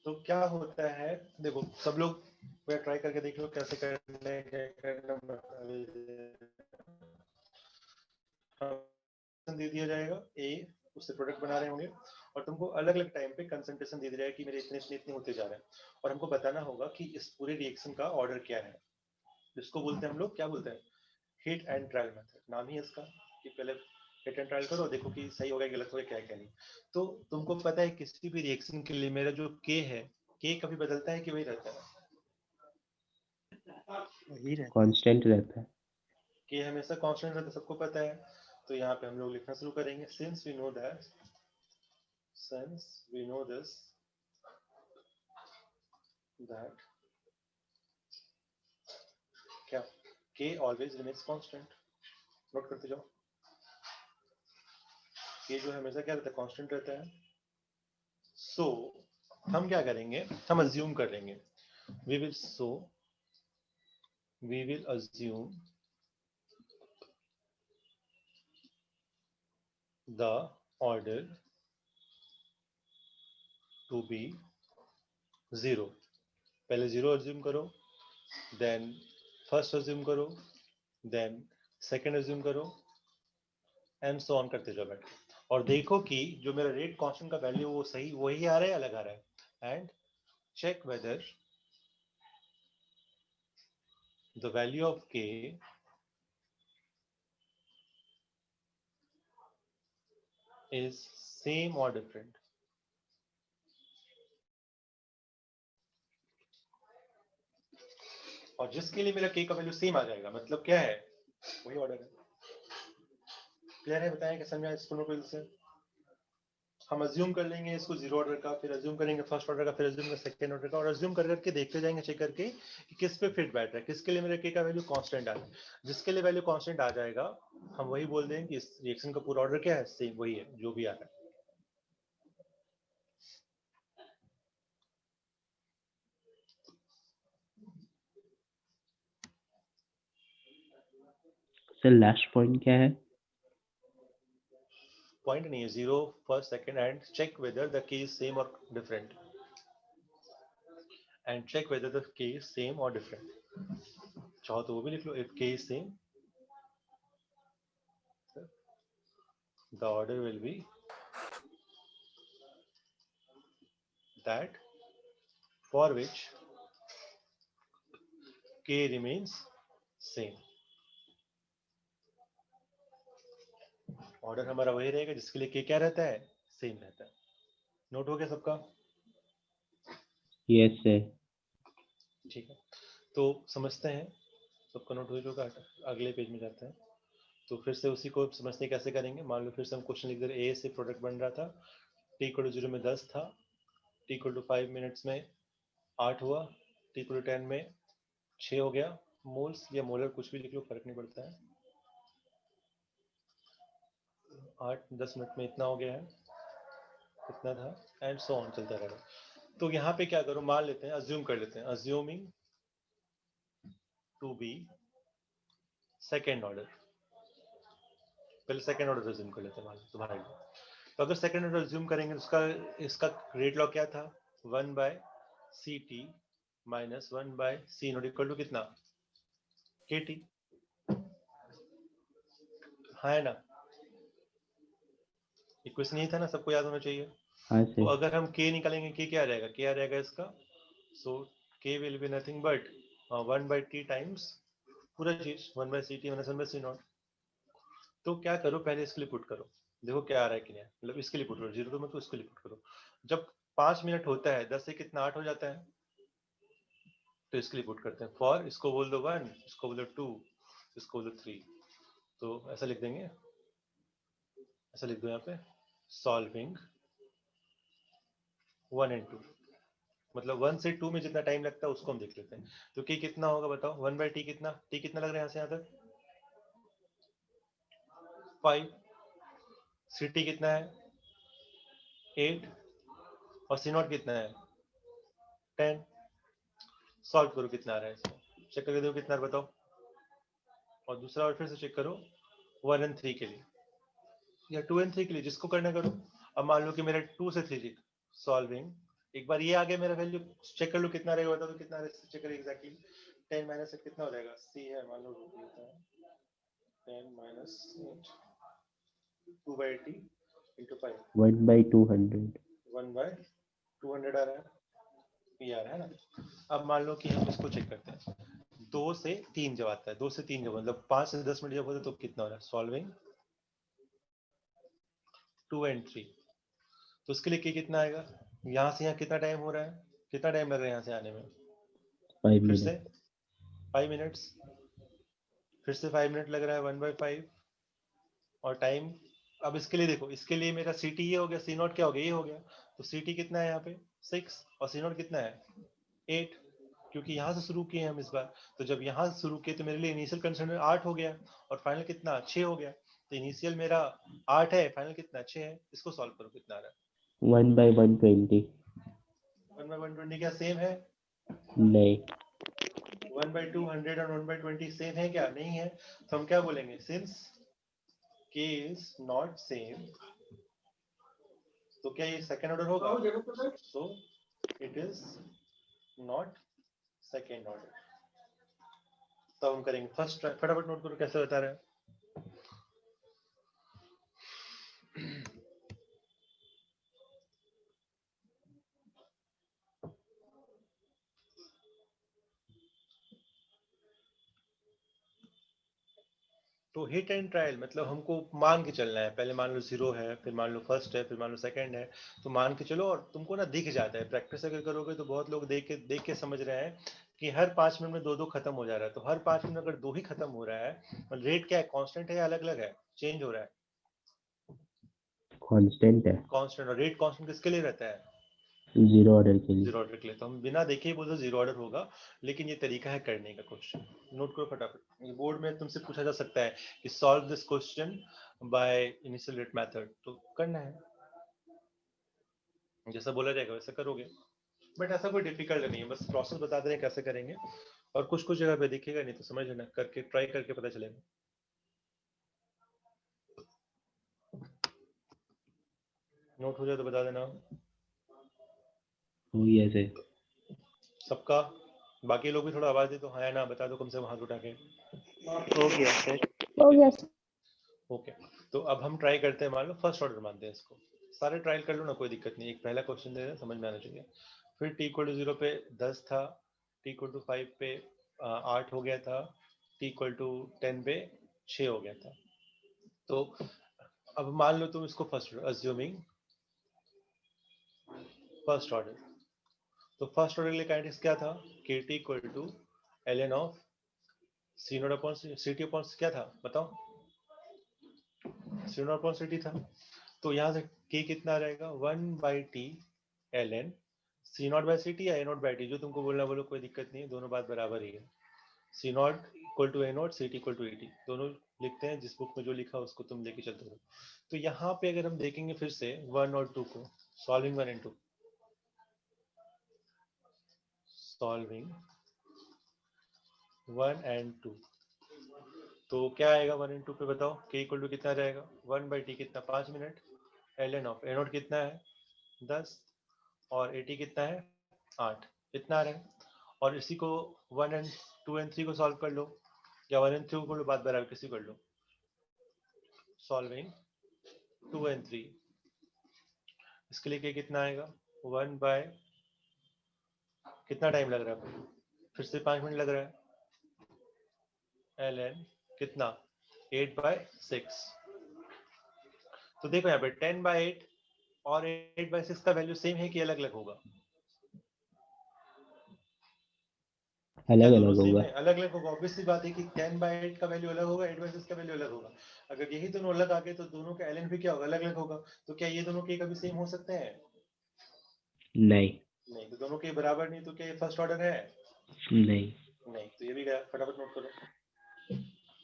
तो क्या होता है, देखो सब लोग ट्राई करके देख लो कैसे करना है, क्या करना दे दिया जाएगा ए, उससे प्रोडक्ट बना रहे होंगे और तुमको अलग अलग टाइम पे कंसंट्रेशन दे दिया जाएगा कि मेरे इतने इतने होते जा रहे हैं और हमको बताना होगा कि इस पूरे रिएक्शन का ऑर्डर क्या है, जिसको बोलते हैं हम लोग क्या बोलते हैं, हिट एंड ट्रायल मेथड, नाम ही है इसका कि पहले हिट एंड ट्रायल करो, देखो कि सही हो गया गलत हो गया क्या है क्या नहीं। तो तुमको पता है किसी भी रिएक्शन के लिए मेरा जो के है, के कभी बदलता है कि वही रहता है? वही रहता है, कांस्टेंट रहता है। के हमेशा कांस्टेंट रहता है, सबको पता है। तो यहाँ पे हम लोग लिखना शुरू करेंगे, since we know that, since we know this that क्या k always remains constant, note करते जाओ, k जो है हमेशा क्या रहता है, कांस्टेंट रहता है। सो हम क्या करेंगे, हम अज्यूम कर लेंगे, we will assume the order to be 0, पहले 0 अज्यूम करो, देन फर्स्ट अज्यूम करो, देन सेकंड अज्यूम करो, एंड सो ऑन करते जाओ बैठ, और देखो कि जो मेरा रेट कांस्टेंट का वैल्यू वो सही वही आ रहा है अलग आ रहा है, and check whether the value of k is same or different. और जिसके लिए मेरा k का वैल्यू सेम आ जाएगा मतलब क्या है, वही ऑर्डर है। क्लियर है, बताएं क्या समझा इसको, नोट से हम अज्यूम कर लेंगे इसको 0 ऑर्डर का, फिर अज्यूम करेंगे फर्स्ट ऑर्डर का, फिर अज्यूम करेंगे सेकंड ऑर्डर का, और अज्यूम कर करके देखते जाएंगे चेक करके कि किस पे फिट बैठ रहा है, किसके लिए मेरे k का वैल्यू कांस्टेंट आ रहा है। जिसके लिए वैल्यू कांस्टेंट आ जाएगा हम वही बोल देंगे कि इस रिएक्शन का पूरा ऑर्डर क्या है, सेम वही है जो भी आ रहा है। सर लास्ट पॉइंट क्या है? पॉइंट नहीं है, 0 first second and check whether the k is same or different, and check whether the k is same or different, चाहो तो वो भी लिख लो, if k is same the order will be that for which k remains same, order हमारा वही रहेगा जिसके लिए k क्या रहता है, सेम रहता है। नोट हो गया सबका? Yes sir. ठीक है, तो समझते हैं, सबका नोट हो चुका है, अगले पेज में जाते हैं। तो फिर से उसी को समझते कैसे करेंगे, मान लो फिर से हम क्वेश्चन लिख दे रहे, ए से प्रोडक्ट बन रहा था, t इक्वल टू 0 में 10 था, t इक्वल टू 5 मिनट्स में 8 हुआ, t इक्वल टू 10 में 6 हो गया, मोल्स या मोलर कुछ भी लिख लो फर्क नहीं पड़ता है, 8-10 मिनट में इतना हो गया है, इतना था, एंड सो ऑन चलता रहेगा। तो यहाँ पे क्या करो, मान लेते हैं, अज्यूम कर लेते हैं, assuming to be second order, पहले सेकेंड ऑर्डर अज्यूम कर लेते हैं मान लो तुम्हारे लिए। तो अगर सेकेंड ऑर्डर अज्यूम करेंगे उसका इसका रेट लॉ क्या था, 1/ct minus 1/c not equal to कितना, kt, है ना, इक्वेशन यही था ना, सबको याद होना चाहिए। हाँ तो सर। अगर हम k निकालेंगे, k क्या आ जाएगा, k आ जाएगा इसका, सो k will be nothing but 1/t times पूरा चीज 1/ct माइनस 1/c नॉट। तो क्या करो, पहले इसके लिए पुट करो, देखो क्या आ रहा है कि नहीं, मतलब इसके लिए पुट करो, 0 तो मत, इसके लिए पुट करो। जब 5 मिनट होता है 10 से कितना 8 हो जाता है, तो इसके लिए पुट करते हैं, फॉर इसको बोल दो 1, इसको बोल दो 2, इसको बोल दो 3, तो ऐसा लिख देंगे, ऐसा लिख दो यहाँ पे, सॉल्विंग 1 एंड 2, मतलब 1 से 2 में जितना टाइम लगता है उसको हम देख लेते हैं। तो k कितना होगा बताओ, 1/t कितना, t कितना लग रहा है यहाँ से यहाँ तक 5, ct कितना है 8, और c नॉट कितना है 10। सॉल्व करो कितना आ रहा है इसको, चेक करके देखो कितना बताओ, और दूसरा और फिर से चेक करो 1 एंड 3 के लिए या 2 एंड 3 के लिए, जिसको करना करो। अब मान लो कि मेरा 2 से 3 सॉल्विंग एक बार ये आ गया मेरा वैल्यू, चेक कर लो कितना रहेगा, बता दो कितना रहेगा, चेक करो एग्जैक्टली। 10 माइनस से कितना हो जाएगा, सी है मान लो, होता है 10 माइनस 2 बाई 80 इंटू 5, 1/200। 1/200 आ रहा है, ये आ रहा है ना। अब मान लो कि हम इसको चेक करते हैं, 2 से 3 जब आता है, 2 से 3 जब मतलब 5 से 10 मिनट जब होता है तो कितना हो रहा है, सॉल्विंग 2 and 3। तो उसके लिए कितना आएगा, यहाँ से यहाँ कितना टाइम हो रहा है, कितना टाइम लग रहा है यहाँ से आने में, 5 फिर से मिनट। 5 मिनट्स, फिर से 5 मिनट लग रहा है 1/5। और टाइम, अब इसके लिए देखो, इसके लिए मेरा सी टी ये हो गया, सी नॉट क्या हो गया, ये हो गया। तो सी टी कितना है यहाँ पे 6, और सी नॉट कितना है 8, क्योंकि यहाँ से शुरू किए हम इस बार। तो जब यहाँ से शुरू किए तो मेरे लिए इनिशियल कंस्ट्रेंट 8 हो गया, और फाइनल कितना 6 हो गया। तो इनिशियल मेरा 8 है, फाइनल कितना 6 है। इसको सॉल्व करो, कितना आ रहा है, 1/120। 1/120 क्या सेम है, नहीं। 1/200 और 1/20 सेम है क्या, नहीं है। तो हम क्या बोलेंगे, since k is not same, तो क्या ये सेकेंड ऑर्डर होगा, so it is not second order. तो हम करेंगे फर्स्ट ट्राई, फटाफट नोट करो कैसे बता रहे हैं। तो हिट एंड ट्रायल मतलब हमको मान के चलना है, पहले मान लो 0 है, फिर मान लो फर्स्ट है, फिर मान लो सेकंड है, तो मान के चलो। और तुमको ना दिख जाता है, प्रैक्टिस अगर करोगे तो बहुत लोग देख के समझ रहे हैं कि हर 5 मिनट में 2 खत्म हो जा रहा है। तो हर 5 मिनट अगर 2 ही खत्म हो रहा है, रेट क्या है, कांस्टेंट है या अलग अलग है, चेंज हो रहा है, कांस्टेंट है। कांस्टेंट। और रेट कांस्टेंट किसके लिए रहता है, 0 ऑर्डर के लिए। 0 ऑर्डर के लिए। तो हम बिना देखे ही बोलते 0 ऑर्डर होगा, लेकिन ये तरीका है करने का। क्वेश्चन नोट करो फटाफट, ये बोर्ड में तुमसे पूछा जा सकता है कि solve this question by initial rate method, तो करना है, जैसा बोला जाएगा वैसा करोगे। बट ऐसा कोई डिफिकल्ट नहीं है, बस प्रोसेस बता दे रहे हैं कैसे करेंगे। और कुछ कुछ जगह पे दिखेगा, नहीं तो समझ लेना, करके ट्राई करके पता चलेगा। नोट हो जाए तो बता देना हो गया सर। सबका। बाकी लोग भी थोड़ा आवाज दे, तो हाँ या ना बता दो, कम से कम हाथ उठा के। हो गया सर। हो गया। ओके, तो अब हम ट्राई करते हैं, मान लो फर्स्ट ऑर्डर मानते हैं इसको। सारे ट्रायल कर लो ना, कोई दिक्कत नहीं, एक पहला क्वेश्चन दे रहे हैं, समझ में आना चाहिए। फिर t = 0 पे 10 था, t = 5 पे 8 हो गया था, t = 10 पे 6 हो गया था। तो अब मान लो तुम इसको first order, assuming first order. तो फर्स्ट ऑर्डर के लिए काइनेटिक्स क्या था, kt = ln ऑफ c0/ct क्या था बताओ, c0/ct था। तो यहाँ से k कितना रहेगा, 1/t ln c0/ct या a0/t, जो तुमको बोलना बोलो, कोई दिक्कत नहीं है, दोनों बात बराबर ही है। c0 = a0, ct = at, दोनों लिखते हैं, जिस बुक में जो लिखा उसको तुम लेके चलते हो। तो यहाँ पे अगर हम देखेंगे फिर से 1 और 2 को, सॉल्विंग 1 and 2, सॉल्विंग 1 and 2, तो क्या आएगा 1 and 2 पे बताओ, k = कितना रहेगा, 1/t कितना 5 मिनट, ln ऑफ a0 कितना है 10, और 80 कितना है 8, इतना आ रहा है। और इसी को 1 and 2 and 3 को सॉल्व कर लो, या 1 and 3 को लो, बात बराबर किसी कर लो, सॉल्विंग 2 and 3। इसके लिए क्या कितना आएगा, 1 बाय, कितना टाइम लग रहा है, फिर से 5 मिनट लग रहा है, ln कितना 8/6। तो देखो यहाँ पे 10/8 और 8/6 का वैल्यू सेम है कि अलग अलग होगा, क्या अलग दोनों अलग सेम होगा। है, अलग अलग होगा। ऑब्वियस सी बात है कि 10/8 का वैल्यू अलग होगा, 8/6 का वैल्यू अलग होगा। अगर यही दोनों अलग आ गए तो दोनों का ln भी क्या होगा, अलग अलग होगा। तो क्या ये दोनों के कभी सेम हो सकते हैं, नहीं। नहीं। तो दोनों के बराबर नहीं, तो क्या ये फर्स्ट ऑर्डर है, नहीं। नहीं। तो ये भी गया, फटाफट नोट करो।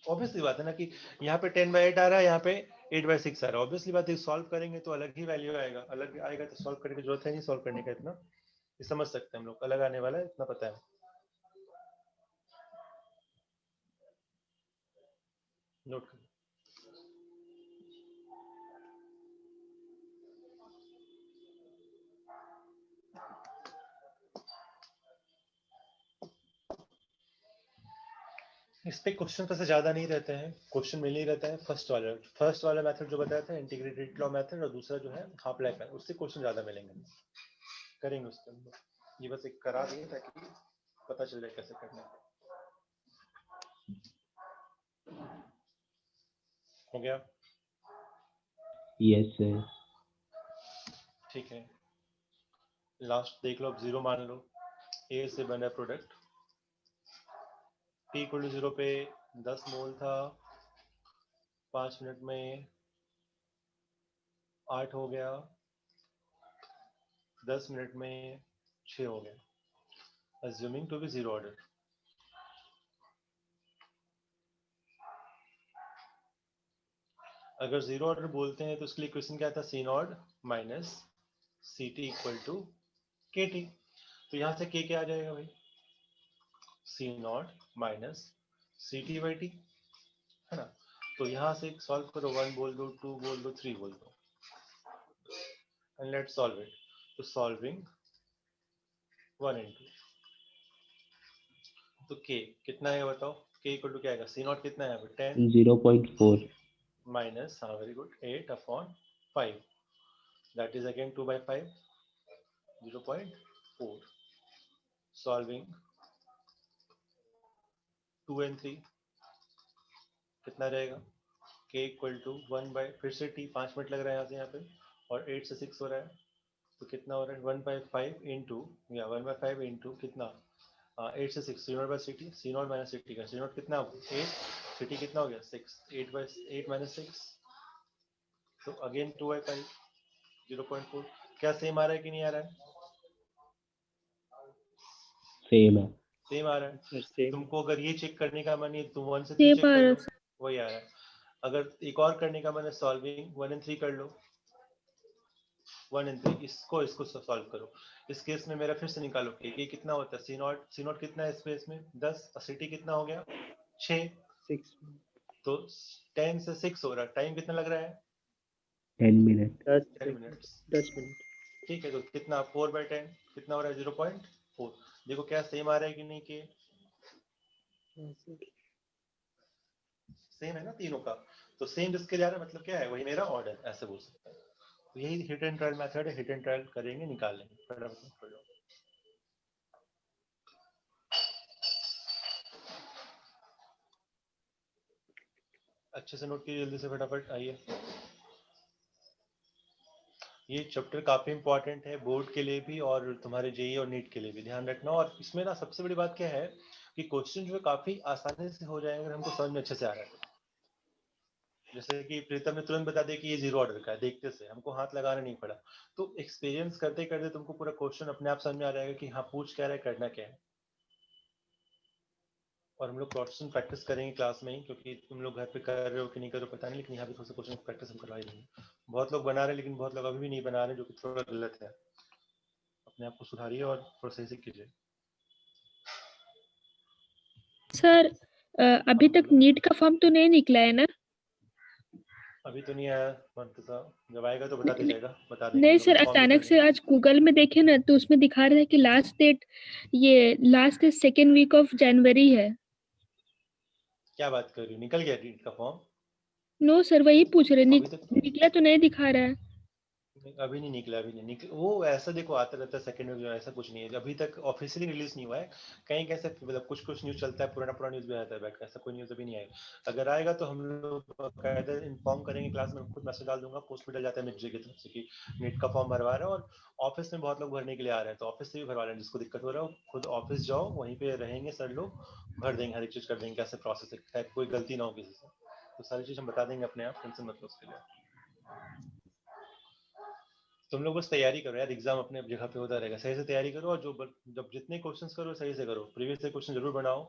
ऑब्वियसली बात है ना कि यहाँ पे 10/8 आ रहा है, यहाँ पे 8/6 आ रहा है। ऑब्वियसली बात है, सॉल्व करेंगे तो अलग ही वैल्यू आएगा, अलग आएगा तो सॉल्व करने की जरूरत है नहीं, सॉल्व करने का इतना, ये समझ सकते हैं हम लोग, अलग आने वाला है इतना पता है। नोट करो। इस पे क्वेश्चन पैसे ज्यादा नहीं रहते हैं, क्वेश्चन मिल नहीं रहता है। फर्स्ट वाला मेथड जो बताया था इंटीग्रेटेड लॉ मेथड, और दूसरा जो है हाफ लाइफ है, उससे क्वेश्चन ज्यादा मिलेंगे, करेंगे उसके अंदर। ये बस एक करा दिए ताकि पता चल जाए कैसे करना है। हो गया? Yes sir. ठीक है, लास्ट देख लो। अब 0 मान लो, ए से बना प्रोडक्ट, T इक्वल टू 0 पे 10 मोल था, 5 मिनट में 8 हो गया, 10 मिनट में 6 हो गया, अज्यूमिंग टू बी 0 ऑर्डर। अगर 0 ऑर्डर बोलते हैं तो उसके लिए क्वेश्चन क्या था, C naught minus C T equal to K T. तो यहाँ से के क्या आ जाएगा भाई, C naught minus C T by T, है ना। तो यहाँ से सॉल्व करो, 1 बोल दो, 2 बोल दो, 3 बोल दो, एंड लेट्स सॉल्व इट। तो सॉल्विंग 1 इंटू, तो के कितना है बताओ, के इक्वल टू क्या आएगा, सी नॉट कितना है 10 0.4। माइनस, हाँ very good, 8 upon 5, that is again 2 by 5, 0.4। Solving 2 and 3 कितना रहेगा, k इक्वल टू 1 बाई, फिर से t 5 मिनट लग रहा है यहाँ पे, और 8 से 6 हो रहा है, तो कितना हो रहा है 1 बाई 5 इंटू, या 1 बाई 5 इंटू कितना, 8 से 6, C naught by C T, C naught minus C T का, सी नॉट कितना 8, सी टी कितना हो गया 6, 8 बाई 8 माइनस 6, तो अगेन 2 बाई 5, 0.4। क्या सेम आ रहा है कि नहीं आ रहा है, सेम है। सेम आ रहा है। Sir same. तुमको अगर ये चेक करने का मन है तो 1 से 3 सेम चेक आ कर रहा लो, है। वही आ रहा है। अगर एक और करने का मन है, सॉल्विंग 1 and 3 कर लो, 1 and 3, इसको सॉल्व करो। इस केस में मेरा फिर से निकालो कि कितना होता है, सी नॉट कितना है स्पेस में 10, सी टी कितना हो गया 6, 6 तो 10 से 6 हो रहा है, टाइम कितना लग रहा है 10 मिनट। 10 10 second minutes. 10 मिनट। ठीक है, तो कितना 4 बाई 10 कितना हो रहा है 0.4। देखो क्या सेम आ रहा है कि नहीं, कि हाँ सर। सेम है ना तीनों का। तो सेम जिसके जा रहा है मतलब क्या है, वही मेरा ऑर्डर, ऐसे बोल सकते हैं। तो यही हिट एंड ट्रायल मेथड है, हिट एंड ट्रायल करेंगे, निकाल लेंगे फटाफट कर लो। अच्छे से नोट कीजिए, जल्दी से फटाफट आइए। ये चैप्टर काफी इंपॉर्टेंट है बोर्ड के लिए भी, और तुम्हारे जेई और नीट के लिए भी, ध्यान रखना। और इसमें ना सबसे बड़ी बात क्या है कि क्वेश्चन जो है काफी आसानी से हो जाएंगे अगर हमको समझ में अच्छे से आ रहा है। जैसे कि प्रीतम ने तुरंत बता दिया कि ये 0 ऑर्डर का है, देखते से हमको हाथ लगाना नहीं पड़ा। तो एक्सपीरियंस करते करते तुमको पूरा क्वेश्चन अपने आप समझ में आ जाएगा कि हाँ पूछ क्या रहा है, करना क्या है। और हम लोग क्वेश्चन प्रैक्टिस करेंगे क्लास में ही, क्योंकि तुम लोग घर पे कर रहे हो कि नहीं कर रहे हो पता नहीं, लेकिन यहाँ पे थोड़ा सा क्वेश्चन प्रैक्टिस हम करवा ही देंगे। बहुत लोग बना रहे हैं लेकिन बहुत लोग अभी भी नहीं बना रहे, जो कि थोड़ा गलत है। अपने आप को सुधारिए और थोड़ा सही से कीजिए। सर अभी तक नीट का फॉर्म तो नहीं निकला है ना? अभी तो नहीं आया मंतुका, जब आएगा तो बता दिया नहीं जाएगा, बता देंगे हम नहीं लोग सर, इन्फॉर्म भी कर अचानक से देंगे। आज गूगल में देखे ना तो उसमें दिखा रहा है कि last date second week of जनवरी है। क्या बात कर रही हो, निकल गया नीट का फॉर्म? नो सर, वही पूछ रहे, अभी तक तो निकला तो नहीं दिखा रहा है। अभी नहीं निकला, अभी नहीं निकला। वो ऐसा देखो आता रहता है सेकंड में, ऐसा कुछ नहीं है, अभी तक ऑफिशियली रिलीज नहीं हुआ है। कहीं कैसे मतलब कुछ कुछ न्यूज चलता है, पुराना पुराना न्यूज भी आता है बैठ, ऐसा कोई न्यूज अभी नहीं आएगा। अगर आएगा तो हम लोग बकायदा इन्फॉर्म करेंगे, क्लास में खुद मैसेज डाल दूंगा, पोस्ट भी डल जाता है मिर्जे की तरफ से कि नीट का फॉर्म भरवा रहा है। और ऑफिस में बहुत लोग भरने के लिए आ रहे हैं, तो ऑफिस से भी भरवा रहे हैं। जिसको दिक्कत हो रहा है खुद ऑफिस जाओ, वहीं पे रहेंगे सर लोग, भर देंगे, हर एक चीज कर देंगे, कैसे प्रोसेस है, कोई गलती ना हो किसी से। तो सारी चीज हम बता देंगे अपने आप, टेंशन मत लो उसके लिए। तुम लोग बस तैयारी करो यार, एग्जाम अपने जगह पे होता रहेगा, सही से तैयारी करो। और जब जितने क्वेश्चंस करो सही से करो, प्रीवियस से क्वेश्चन जरूर बनाओ,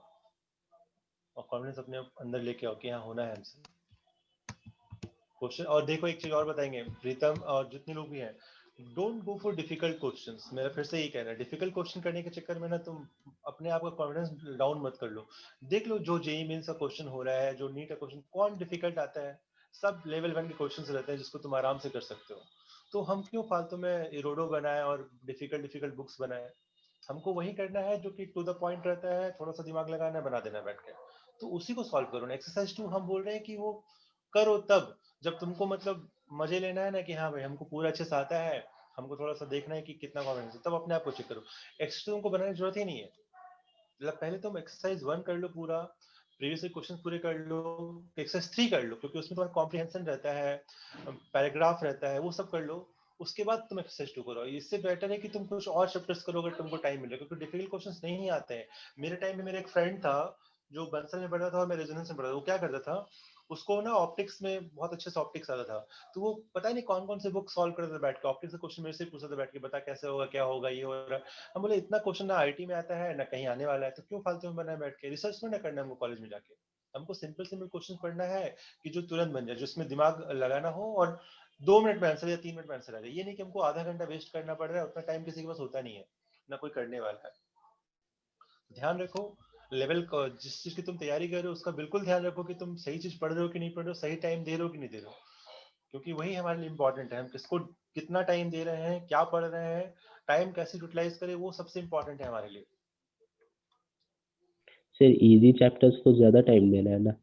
और कॉन्फिडेंस अपने अंदर लेके आओ कि हाँ होना है हमसे क्वेश्चन। और देखो एक चीज और बताएंगे प्रीतम और जितने लोग भी हैं, don't go for difficult questions. मेरा फिर से यही कहना है, डिफिकल्ट क्वेश्चन करने के चक्कर में ना तुम अपने आप का कॉन्फिडेंस डाउन मत कर लो। देख लो जो जेई मेंस का क्वेश्चन हो रहा है, जो नीट का क्वेश्चन, कौन डिफिकल्ट आता है, सब लेवल 1 के क्वेश्चन रहते हैं जिसको तुम आराम से कर सकते हो। तो हम क्यों फालतू में इरोडो बनाए और डिफिकल्ट डिफिकल्ट बुक्स बनाए। हमको वही करना है जो कि टू द पॉइंट रहता है, थोड़ा सा दिमाग लगाना है, बना देना बैठ के। तो उसी को सॉल्व करो ना। एक्सरसाइज 2 हम बोल रहे हैं कि वो करो तब जब तुमको मतलब मजे लेना है ना, कि हाँ भाई हमको पूरा अच्छे से आता है, हमको थोड़ा सा देखना है कि कितना कॉन्फिडेंस है, तब अपने आप को चेक करो। एक्सरसाइज तुमको बनाने की जरूरत ही नहीं है। मतलब पहले तुम एक्सरसाइज 1 कर लो पूरा, प्रीवियस क्वेश्चन पूरे कर लो, एक्सरसाइज 3 कर लो, क्योंकि उसमें तुम्हारा कॉम्प्रिहेंशन रहता है, पैराग्राफ रहता है, वो सब कर लो। उसके बाद तुम एक्सरसाइज 2 करो। इससे बेटर है कि तुम कुछ और चैप्टर्स करो अगर तुमको टाइम मिले, क्योंकि डिफिकल्ट क्वेश्चंस नहीं आते हैं। मेरे टाइम में मेरा एक फ्रेंड था जो बंसल में पढ़ा था और मैं रेजोनेंस में पढ़ा था। वो क्या करता था, उसको ना ऑप्टिक्स में बहुत अच्छे से ऑप्टिक्स आता था, तो वो पता नहीं कौन कौन से बुक सॉल्व करता था बैठ के, ऑप्टिक्स का क्वेश्चन मेरे से पूछता था बैठ के, बता कैसे होगा, क्या होगा, ये हो रहा है। हम बोले इतना क्वेश्चन ना आईटी में आता है ना कहीं आने वाला है, तो क्यों फालतू में बनाए बैठ के, रिसर्च में ना करना हमको कॉलेज में जाके। हमको सिंपल सिंपल क्वेश्चन पढ़ना है कि जो तुरंत बन जाए, जिसमें दिमाग लगाना हो, और 2 मिनट में आंसर या 3 मिनट में आंसर आ जाए। ये नहीं कि हमको आधा घंटा वेस्ट करना पड़ रहा है, उतना टाइम किसी के पास होता नहीं है, ना कोई करने वाला है। ध्यान रखो लेवल को, जिस चीज की तुम तैयारी कर रहे हो उसका बिल्कुल ध्यान रखो कि तुम सही चीज पढ़ रहे हो कि नहीं पढ़ रहे हो, सही टाइम दे रहे हो कि नहीं दे रहे हो, क्योंकि वही हमारे लिए इंपॉर्टेंट है। हम किसको कितना टाइम दे रहे हैं, क्या पढ़ रहे हैं, टाइम कैसे यूटिलाइज करें, वो सबसे इंपॉर्टेंट है हमारे लिए। सर इजी चैप्टर्स को ज्यादा टाइम देना है ना?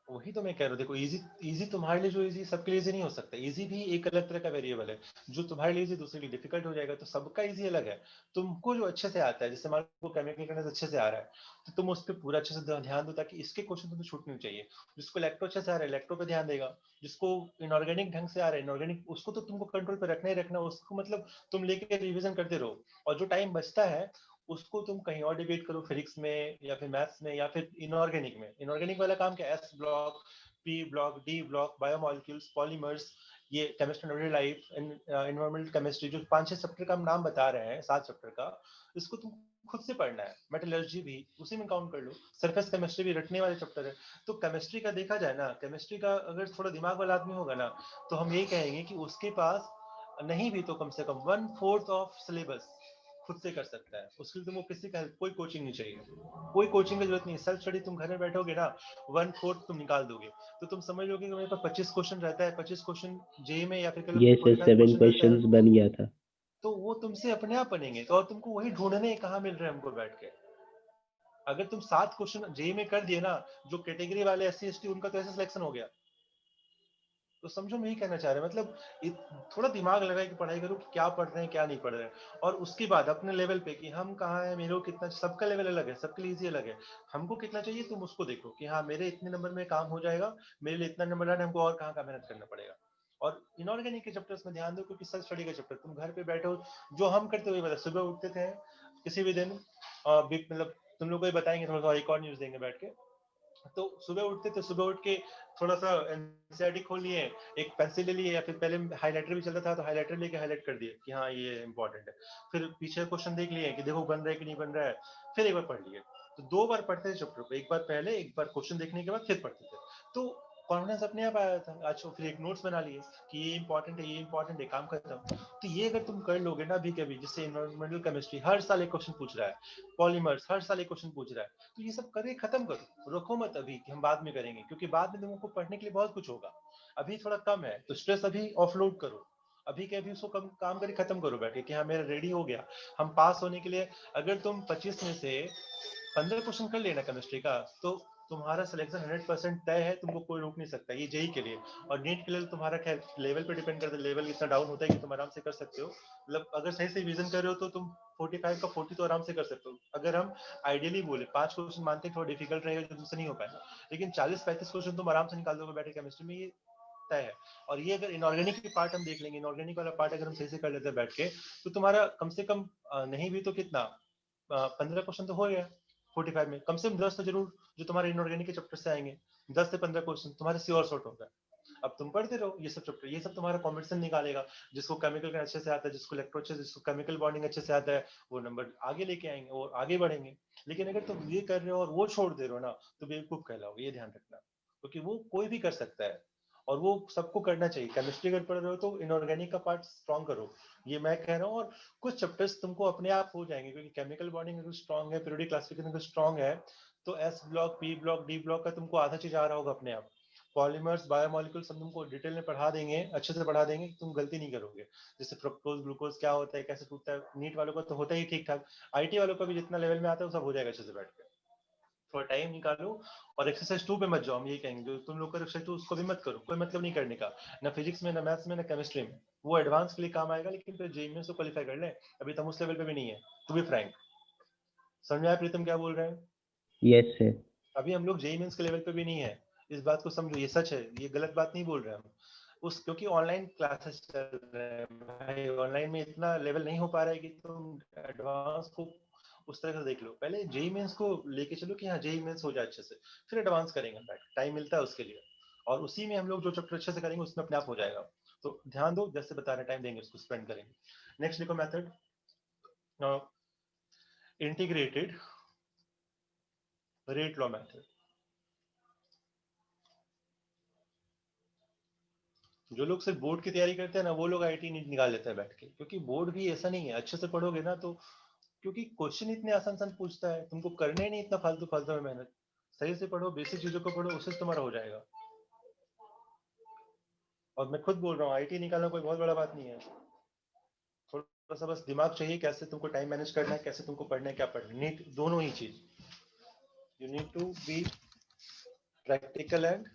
वही तो मैं कह रहा हूँ, देखो इजी इजी तुम्हारे लिए जो इजी सबके लिए इजी नहीं हो सकता। इजी भी एक अलग तरह का वेरिएबल है, जो तुम्हारे लिए इजी दूसरे के लिए डिफिकल्ट हो जाएगा। तो सबका इजी अलग है। तुमको जो अच्छे से आता है, जैसे मान लो केमिकल करने से अच्छे से आ रहा है, तो तुम उस पर पूरा अच्छे से ध्यान दो, ताकि इसके क्वेश्चन तुम्हें छूटने चाहिए। जिसको इलेक्ट्रो अच्छे से आ रहा है इलेक्ट्रो पे ध्यान देगा, जिसको इनऑर्गेनिक ढंग से आ रहा है इनऑर्गेनिक, उसको तो तुमको कंट्रोल पे रखना ही रखना, उसको मतलब तुम लेके रिविजन करते रहो। और जो टाइम बचता है उसको तुम कहीं और डिबेट करो, फिजिक्स में या फिर मैथ्स में या फिर इनऑर्गेनिक में। इनऑर्गेनिक वाला काम क्या, S block, P block, D block, biomolecules, polymers, ये chemistry everyday life, environmental chemistry, जो 5-6 चैप्टर का हम नाम बता रहे हैं, 7 चैप्टर का, इसको तुम खुद से पढ़ना है। मेटलर्जी भी उसी में काउंट कर लो, सरफेस केमिस्ट्री भी रटने वाले चैप्टर है। तो केमिस्ट्री का देखा जाए ना, केमिस्ट्री का अगर थोड़ा दिमाग वाला आदमी होगा ना, तो हम ये कहेंगे कि उसके पास नहीं भी तो कम से कम 1/4 ऑफ सिलेबस खुद से कर सकता है। उसके लिए तुमको किसी का कोई कोचिंग नहीं चाहिए, कोई कोचिंग की जरूरत नहीं है। सेल्फ स्टडी तुम घर में बैठोगे ना, 1/4 तुम निकाल दोगे। तो तुम समझ लोगे कि मेरे पास 25 क्वेश्चन रहता है, 25 क्वेश्चन जे में या फिर कल ये सर 45 7 क्वेश्चन रहता है, क्वेश्चंस बन गया था। तो वो तुमसे अपने आप बनेंगे। तो और तुमको वही ढूंढने कहाँ मिल रहे हैं हमको बैठ के। अगर तुम 7 क्वेश्चन जे में कर दिए ना, जो कैटेगरी वाले SC ST उनका तो ऐसा सिलेक्शन हो गया। तो समझो मैं यही कहना चाह रहा है, मतलब थोड़ा दिमाग लगाए कि पढ़ाई करो कि क्या पढ़ रहे हैं क्या नहीं पढ़ रहे हैं। और उसके बाद अपने लेवल पे कि हम कहाँ हैं, मेरे को कितना, सबका लेवल अलग है, सबके लिए इजी अलग है। हमको कितना चाहिए तुम उसको देखो कि हाँ मेरे इतने नंबर में काम हो जाएगा, मेरे लिए इतना नंबर लाना, हमको और कहाँ का मेहनत करना पड़ेगा। और इनऑर्गेनिक के चैप्टर्स में ध्यान दो, क्योंकि सेल्फ स्टडी का चैप्टर तुम घर पे बैठे हो, जो हम करते हुए, मतलब सुबह उठते थे किसी भी दिन, मतलब तुम लोग को ही बताएंगे, थोड़ा सा एक और न्यूज देंगे बैठ के। तो सुबह उठते थे, सुबह उठ के थोड़ा सा एनसीईआरटी खोल लिए, एक पेंसिल ले लिए, या फिर पहले हाइलाइटर भी चलता था तो हाइलाइटर लेके हाईलाइट कर दिए कि हाँ ये इंपॉर्टेंट है। फिर पीछे क्वेश्चन देख लिए कि देखो बन रहा है कि नहीं बन रहा है, फिर एक बार पढ़ लिए। तो 2 बार पढ़ते थे चैप्टर को, एक बार पहले, एक बार क्वेश्चन देखने के बाद फिर पढ़ते थे। तो कॉन्फिडेंस अपने आप आया था। अच्छा फिर एक नोट्स बना लिए कि ये इंपॉर्टेंट है, ये इंपॉर्टेंट है, काम खत्म। तो ये अगर तुम कर लोगे ना, अभी कभी जैसे इन्वायरमेंटल केमिस्ट्री हर साल एक क्वेश्चन पूछ रहा है, पॉलीमर्स हर साल एक क्वेश्चन पूछ रहा है, तो ये सब करके खत्म करो, रखो मत अभी कि हम बाद में करेंगे, क्योंकि बाद में तुमको पढ़ने के लिए बहुत कुछ होगा। अभी थोड़ा कम है तो स्ट्रेस अभी ऑफलोड करो, अभी के अभी उसको कम काम करके खत्म करो बैठ के कि हाँ मेरा रेडी हो गया। हम पास होने के लिए, अगर तुम 25 में से 15 क्वेश्चन कर लेना केमिस्ट्री का, तो तुम्हारा सिलेक्शन 100% तय है, तुमको कोई रोक नहीं सकता। ये जेई के लिए, और नीट के लिए तुम्हारा खैर लेवल पे डिपेंड करता है, लेवल इतना डाउन होता है कि तुम आराम से कर सकते हो। मतलब अगर सही से विजन कर रहे हो तो तुम 45 का 40 तो आराम से कर सकते हो। अगर हम आइडियली बोले 5 क्वेश्चन मानते हैं थोड़ा डिफिकल्ट रहेगा जो तुमसे नहीं हो पाएगा, लेकिन 40-35 क्वेश्चन तुम आराम से निकाल दोगे बैठे केमिस्ट्री में, ये तय है। और ये अगर इनऑर्गेनिक की पार्ट हम देख लेंगे, इनऑर्गेनिक वाला पार्ट अगर हम सही से कर लेते हैं बैठ के, तो तुम्हारा कम से कम नहीं भी तो कितना, 15 क्वेश्चन तो हो गया 45 में, कम से कम 10 तो जरूर जो तुम्हारे इनऑर्गेनिक के चैप्टर से आएंगे, 10 से 15 क्वेश्चन तुम्हारे श्योर शॉर्ट हो गए। अब तुम पढ़ते रहो ये सब चैप्टर, ये सब तुम्हारा कॉम्बिनेशन निकालेगा। जिसको केमिकल का अच्छे से आता है, जिसको इलेक्ट्रो अच्छे, जिसको केमिकल बॉन्डिंग अच्छे से आता है, वो नंबर आगे लेके आएंगे और आगे बढ़ेंगे। लेकिन अगर तुम ये कर रहे हो और वो छोड़ दे रहे हो ना, तो बेवकूफ कहलाओगे, ये ध्यान रखना। क्योंकि वो कोई भी कर सकता है और वो सबको करना चाहिए। केमिस्ट्री अगर पढ़ रहे हो तो इनऑर्गेनिक का पार्ट स्ट्रॉन्ग करो, ये मैं कह रहा हूँ। और कुछ चैप्टर्स तुमको अपने आप हो जाएंगे, क्योंकि केमिकल बॉन्डिंग अगर स्ट्रॉन्ग है, पीरियोडिक क्लासिफिकेशन अगर स्ट्रॉन्ग है, तो S block, P block, D block का तुमको आधा चीज आ रहा होगा अपने आप। पॉलीमर्स, बायोमोलिक्यूल सब तुमको डिटेल में पढ़ा देंगे, अच्छे से पढ़ा देंगे, तुम गलती नहीं करोगे। जैसे फ्रक्टोज, ग्लूकोज क्या होता है, कैसे टूटता है, नीट वालों का तो होता ही ठीक ठाक, आईटी वालों का भी जितना लेवल में आता है वो सब हो जाएगा अच्छे से बैठ के। थोड़ा टाइम निकालो और एक्सरसाइज 2 पे मत जाओ। हम यही कहेंगे जो तुम लोग करो एक्सरसाइज 2 उसको भी मत करो, कोई मतलब नहीं करने का, ना फिजिक्स में, ना मैथ्स में, ना केमिस्ट्री में। वो एडवांस के लिए काम आएगा, लेकिन फिर जेईई में से क्वालिफाई कर ले। अभी तुम उस लेवल पे भी नहीं है, टू बी फ्रैंक। समझ में आया प्रीतम क्या बोल रहे हैं? Yes sir. अभी हम लोग जेईई मेंस के लेवल पे भी नहीं है, इस बात को समझो, ये सच है, ये गलत बात नहीं बोल रहे हम। उस क्योंकि ऑनलाइन क्लासेस चल रहे हैं भाई, ऑनलाइन में इतना लेवल नहीं हो पा रहा है कि तुम एडवांस को उस तरह से देख लो। पहले जेईई मेंस को लेके चलो कि हाँ जेईई मेंस हो जाए अच्छे से, फिर एडवांस करेंगे। टाइम मिलता है उसके लिए, और उसी में हम लोग जो चैप्टर अच्छे से करेंगे उसमें अपने आप हो जाएगा। तो ध्यान दो, जैसे बता रहे टाइम देंगे उसको स्पेंड करेंगे। नेक्स्ट देखो method, integrated rate law method. जो लोग सिर्फ बोर्ड की तैयारी करते हैं ना, वो लोग आईटी निकाल लेते हैं बैठ के, क्योंकि बोर्ड भी ऐसा नहीं है, अच्छे से पढ़ोगे ना तो, क्योंकि क्वेश्चन इतने आसान आसान पूछता है, तुमको करने ही नहीं इतना फालतू फालतू में मेहनत। सही से पढ़ो, बेसिक चीजों को पढ़ो, उससे तुम्हारा हो जाएगा। और मैं खुद बोल रहा हूँ, आईटी निकालना कोई बहुत बड़ा बात नहीं है। थोड़ा सा बस दिमाग चाहिए, कैसे तुमको टाइम मैनेज करना है, कैसे तुमको पढ़ना है, क्या पढ़ना है, नीट दोनों ही चीज। You need to be practical and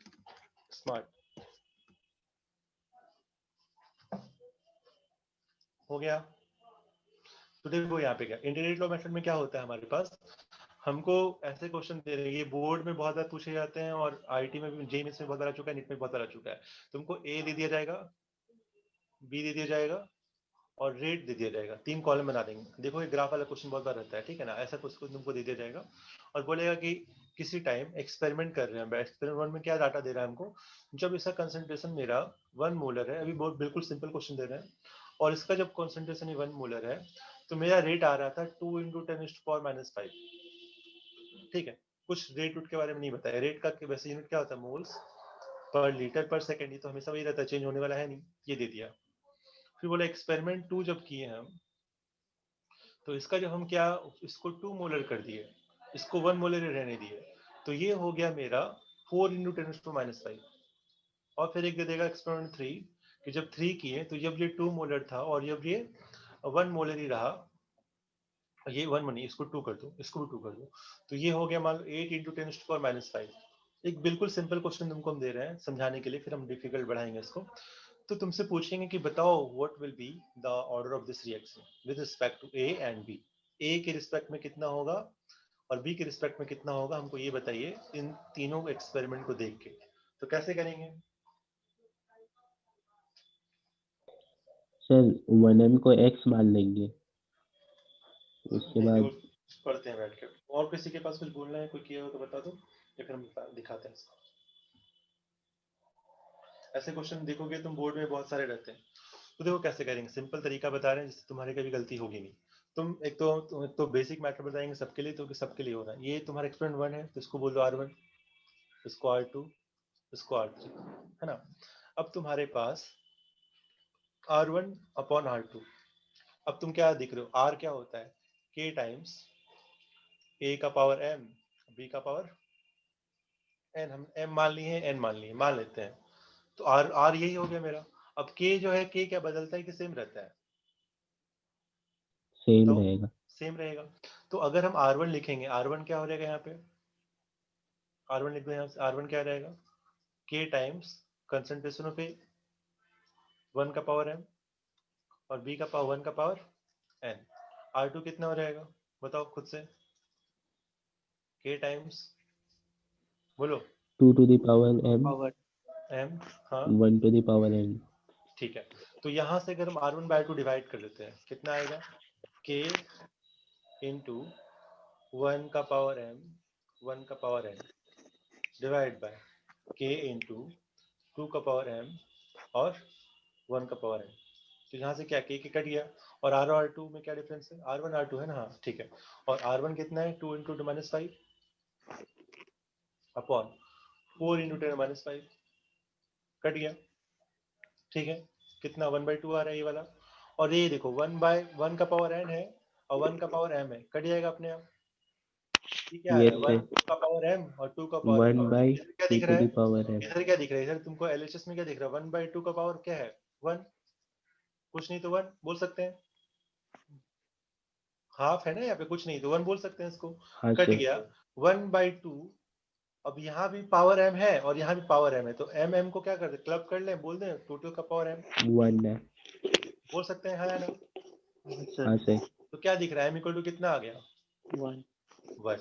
smart. हो गया? तो देखो यहाँ पे क्या इंटीग्रेटेड लॉ मेथड में क्या होता है हमारे पास, हमको ऐसे क्वेश्चन दे रहे हैं, ये बोर्ड में बहुत बार पूछे जाते हैं, और आईटी में भी, जेईई में बहुत बार आ चुका है, नीट में बहुत बार आ चुका है। तुमको ए दे दिया जाएगा, बी दे दिया जाएगा, और रेट दे दिया जाएगा, 3 कॉलम बना देंगे। देखो ये ग्राफ वाला क्वेश्चन बहुत बार रहता है, ठीक है ना, ऐसा कुछ तुमको दे दिया जाएगा, और बोलेगा कि किसी टाइम एक्सपेरिमेंट कर रहे हैं। एक्सपेरिमेंट में क्या डाटा दे रहा है हमको, जब इसका कंसंट्रेशन मेरा 1 मोलर है, अभी बहुत बिल्कुल सिंपल क्वेश्चन दे रहे हैं, और इसका जब कंसंट्रेशन ही 1 मोलर है, तो मेरा रेट आ रहा था 2 × 10⁻⁵। ठीक है, कुछ रेट के बारे में नहीं बताया। रेट का वैसे यूनिट क्या होता है, मोल्स पर लीटर पर सेकेंड, ये तो हमेशा वही रहता है, चेंज होने वाला है नहीं, ये दे दिया। फिर बोले एक्सपेरिमेंट 2 जब किए हम, तो इसका जब हम क्या, इसको 2 मोलर कर दिए, इसको 1 मोलर रहने दिए, तो ये हो गया मेरा 4 × 10⁻⁵। और फिर एक दे देगा एक्सपेरिमेंट 3, कि जब 3 किए तो जब ये 2 मोलर था, और जब ये 1 मोलर ही रहा, ये 1 नहीं, इसको 2 कर दो, इसको भी 2 कर दो, तो ये हो गया मान लो 8 × 10⁻⁵। एक बिल्कुल सिंपल क्वेश्चन तुमको हम दे रहे हैं समझाने के लिए, फिर हम डिफिकल्ट बढ़ाएंगे इसको। तो तुमसे पूछेंगे कि बताओ what will be the order of this reaction with respect to A and B. A के रिस्पेक्ट में कितना होगा और बी के रिस्पेक्ट में कितना होगा, हमको ये बताइए इन तीनों एक्सपेरिमेंट को देख के। तो कैसे करेंगे सर 1m को x मान लेंगे, उसके देखिए, बाद पढ़ते हैं बैठ के। और किसी के पास कुछ बोलना है, कोई किया हो तो बता दो, या फिर हम दिखाते हैं इसको। ऐसे क्वेश्चन देखोगे तुम बोर्ड में बहुत सारे रहते हैं। तो देखो कैसे करेंगे, सिंपल तरीका बता रहे हैं जिससे तुम्हारे कभी गलती होगी नहीं। तुम एक तो बेसिक मैटर बताएंगे सबके लिए, तो सबके लिए हो रहा है। ये तुम्हारा एक्सपेरिमेंट 1 है, तो इसको बोल दो R1, इसको R2, इसको R3, है ना। अब तुम्हारे पास R1/R2। अब तुम क्या दिख रहे हो, R क्या होता है, K टाइम्स A का पावर M, B का पावर N। हम M मान लिए हैं, N मान लिए, मान लेते हैं। तो R यही हो गया मेरा। अब K जो है, K क्या बदलता है कि सेम रहता है, सेम बताओ। रहेगा। सेम रहेगा। तो अगर हम R1 लिखेंगे, R1 क्या हो जाएगा यहाँ पे, R1 लिख दो यहाँ से। R1 क्या रहेगा, K times concentration of A 1 का पावर M, और B का पावर 1 का पावर N। R2 कितना हो जाएगा, बताओ खुद से। K टाइम्स, बोलो। 2 to the power m, power M, हाँ 1 to the power n। ठीक है। तो यहाँ से अगर हम R1/2 डिवाइड कर लेते हैं, कितना आएगा, K इंटू 1 का पावर M 1 का power N divide by K into 2 का पावर M और 1 का पावर N। तो यहाँ से क्या K कट गया, और R और R2 में क्या डिफरेंस है, R1 R2 है ना, हाँ ठीक है। और R1 कितना है, 2 × 10⁻⁵ अपॉन 4 × 10⁻⁵, कट गया, ठीक है। कितना 1/2 आ रहा है ये वाला। और ये देखो 1/1 का पावर N है और 1 का पावर M है, कट जाएगा अपने आप। ये क्या आ रहा यस है, सर, 1 का पावर M और 2 का पावर 1 M। by इधर क्या 2 दिख to रहा the है, power m। इधर क्या दिख रहा है, इधर तुमको LHS में क्या दिख रहा है, 1/2 का पावर क्या है, 1, कुछ नहीं तो 1 बोल सकते हैं। हाफ है ना यहाँ पे, कुछ नहीं तो 1 बोल सकते हैं इसको। हाँ कट सर। गया, 1/2, अब यहाँ भी पावर m है और यहाँ भी पावर m है, तो m को क्या करते, क्लब कर लें, बोल दें टोटल का पावर m, 1 है। बोल सकते हैं, हाँ या ना? हाँ सर। हाँ सर। तो क्या दिख रहा है, m इक्वल टू कितना आ गया, 1। 1।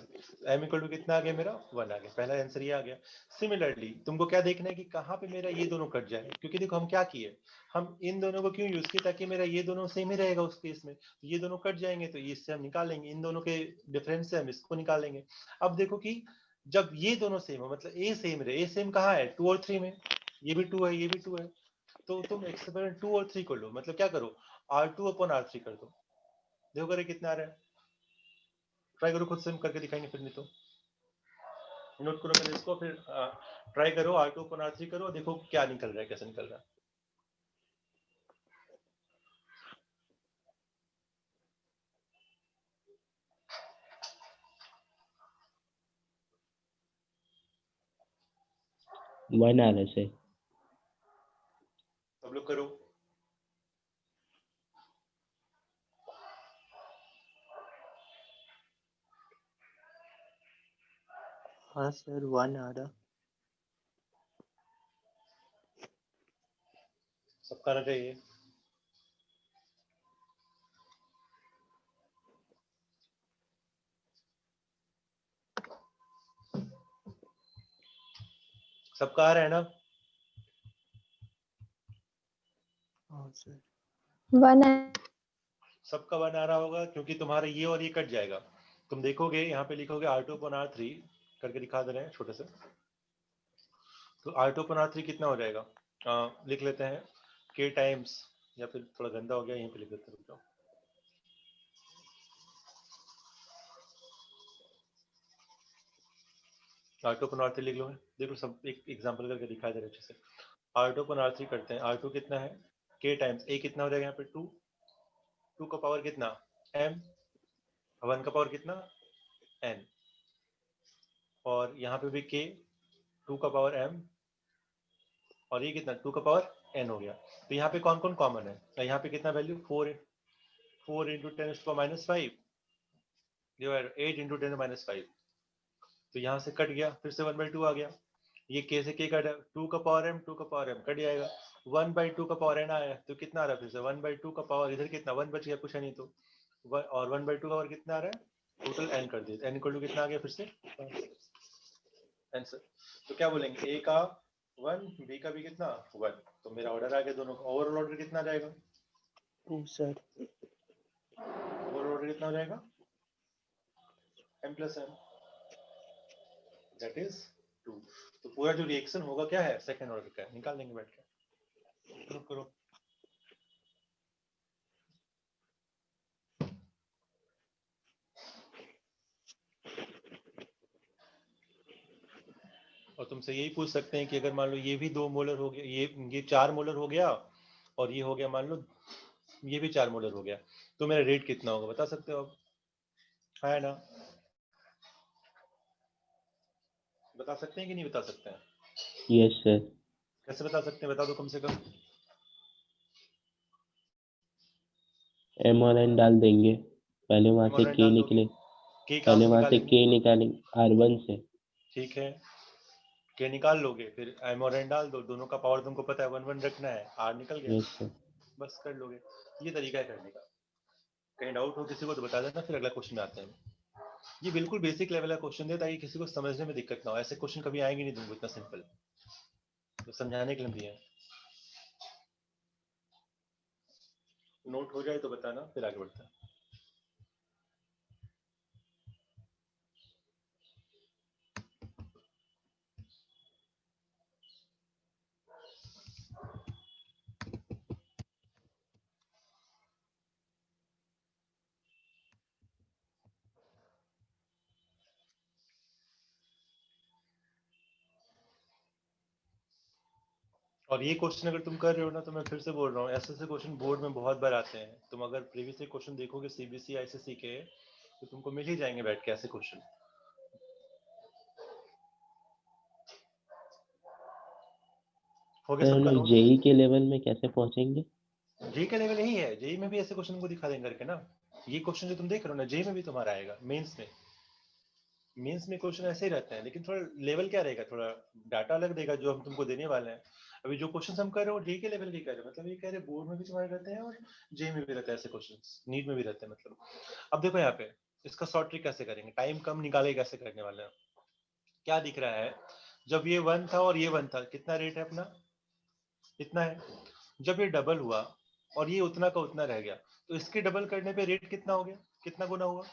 m इक्वल टू कितना आ गया मेरा, 1 आ गया, पहला आंसर ये आ गया। सिमिलरली तुमको क्या देखना है कि कहाँ पे मेरा ये दोनों कट जाए, क्योंकि देखो हम क्या किए, हम इन दोनों को क्यों यूज किए, ताकि मेरा ये दोनों सेम ही रहेगा उस केस में, तो ये दोनों कट जाएंगे तो इससे हम निकालेंगे, इन दोनों के डिफरेंस से हम इसको निकालेंगे। अब देखो कि जब ये दोनों सेम हो, मतलब ए सेम रहे, ए सेम कहाँ है, 2 और 3 में, ये भी 2 है, ये भी 2 है, तो तुम एक्सपेरिमेंट 2 और 3 को लो, मतलब क्या करो, R2/R3 कर दो, देखो करे कितना आ रहा है, ट्राई करो खुद से, हम करके दिखाएंगे फिर, नहीं तो नोट करो पहले इसको, फिर ट्राई करो, R2/R3 करो, देखो क्या निकल रहा है, कैसे निकल रहा है। वन आ रहा है सर। सब लोग करो। हाँ सर 1 आ रहा। सबका आना चाहिए। सबका आ रहा है ना? हाँ सर। 1 है। सबका 1 आ रहा होगा, क्योंकि तुम्हारा ये और ये कट जाएगा, तुम देखोगे यहाँ पे लिखोगे R2/R3 करके दिखा दे रहे हैं छोटे से, तो R2/R3 कितना हो जाएगा, लिख लेते हैं k टाइम्स, या फिर थोड़ा गंदा हो गया, यहीं पे लिख देते हैं, रुक जाओ। R2/R3 लिख लो, देख लो, सब एक एग्जांपल करके दिखा दे रहे हैं अच्छे से। R2/R3 करते हैं, R2 कितना है, k टाइम्स a कितना हो जाएगा यहाँ पे 2, 2 का पावर कितना m, 1 का पावर कितना n, और यहाँ पे भी k, 2 का पावर m, और ये कितना 2 का पावर n हो गया। तो यहाँ पे कौन कौन कॉमन है, तो यहाँ पे कितना वैल्यू 4 इंटू 10⁻⁵ डिवाइड 8 इंटू 10⁻⁵, तो यहाँ से कट गया, फिर से 1/2 आ गया, ये k से k कट, 2 का पावर m, 2 का पावर m कट जाएगा, 1/2 का पावर n आया, तो कितना आ रहा है, फिर से 1/2 का पावर, इधर कितना 1 बच गया, कुछ है नहीं, तो और 1/2 का पावर कितना आ रहा है, टोटल n कर दिया, n इक्वल टू कितना आ गया, फिर से आंसर। तो क्या बोलेंगे, a का 1, b का भी कितना 1, तो मेरा ऑर्डर आ गया दोनों का, ओवरऑल ऑर्डर कितना आ जाएगा, 2 सर। ओवरऑल ऑर्डर कितना हो जाएगा, m+n, दैट इज 2। तो पूरा जो रिएक्शन होगा क्या है, सेकंड ऑर्डर का है, निकाल देंगे बैठ के, प्रूव करो। और तुमसे यही पूछ सकते हैं कि अगर मान लो ये भी 2 मोलर हो गया, ये 4 मोलर हो गया, और ये हो गया मान लो ये भी 4 मोलर हो गया, तो मेरा रेट कितना होगा, बता सकते हो आप, है ना? बता सकते हैं कि नहीं बता सकते हैं? Yes sir. कैसे बता सकते हैं, बता दो कम से कम। m और n डाल देंगे, पहले वहां से M k डाल दोगे, निकले, के कहाँ पहले से वहां से निकालेंगे, k निकालेंगे R1 से। ठीक है, के निकाल लोगे, फिर m और n डाल दो, दोनों का पावर तुमको पता है 1 1 रखना है, r निकल गया, यस सर। बस कर लोगे। ये तरीका है करने का। कहीं डाउट हो किसी को तो बता देना, फिर अगला क्वेश्चन में आते हैं। ये बिल्कुल बेसिक लेवल का क्वेश्चन है, ताकि किसी को समझने में दिक्कत ना हो, ऐसे क्वेश्चन कभी आएंगे नहीं तुमको इतना सिंपल, तो समझाने के लिए दिया है। नोट हो जाए तो बताना, फिर आगे बढ़ते हैं। और ये क्वेश्चन अगर तुम कर रहे हो ना, तो मैं फिर से बोल रहा हूँ, ऐसे ऐसे क्वेश्चन बोर्ड में बहुत बार आते हैं, तुम अगर प्रीवियस क्वेश्चन देखोगे सीबीएसई आईसीएसई के, तो तुमको मिल ही जाएंगे बैठ के ऐसे क्वेश्चन। हो गया सर हम सबका लोग नोट? जेई के लेवल में कैसे पहुंचेंगे? जेई का लेवल यही है, जेई में भी ऐसे क्वेश्चन को दिखा देंगे करके ना, ये क्वेश्चन जो तुम देख रहे हो ना, जेई में भी तुम्हारा आएगा मेंस में। मेंस में क्वेश्चन ऐसे ही रहते हैं, लेकिन थोड़ा लेवल क्या रहेगा, थोड़ा डाटा अलग देगा जो हम तुमको देने वाले हैं। अभी जो क्वेश्चन हम कर रहे हैं वो जे के लेवल के कर रहे हैं, मतलब ये कह रहे हैं बोर्ड में भी तुम्हारे रहते हैं और जे में भी रहते हैं ऐसे क्वेश्चन, नीट में भी रहते हैं मतलब। अब देखो यहाँ पे इसका शॉर्ट ट्रिक कैसे करेंगे, टाइम कम निकाले कैसे करने वाले हैं। क्या दिख रहा है, जब ये 1 था और ये 1 था, कितना रेट है अपना, इतना है। जब ये डबल हुआ और ये उतना का उतना रह गया, तो इसके डबल करने पे रेट कितना हो गया, कितना गुना हुआ।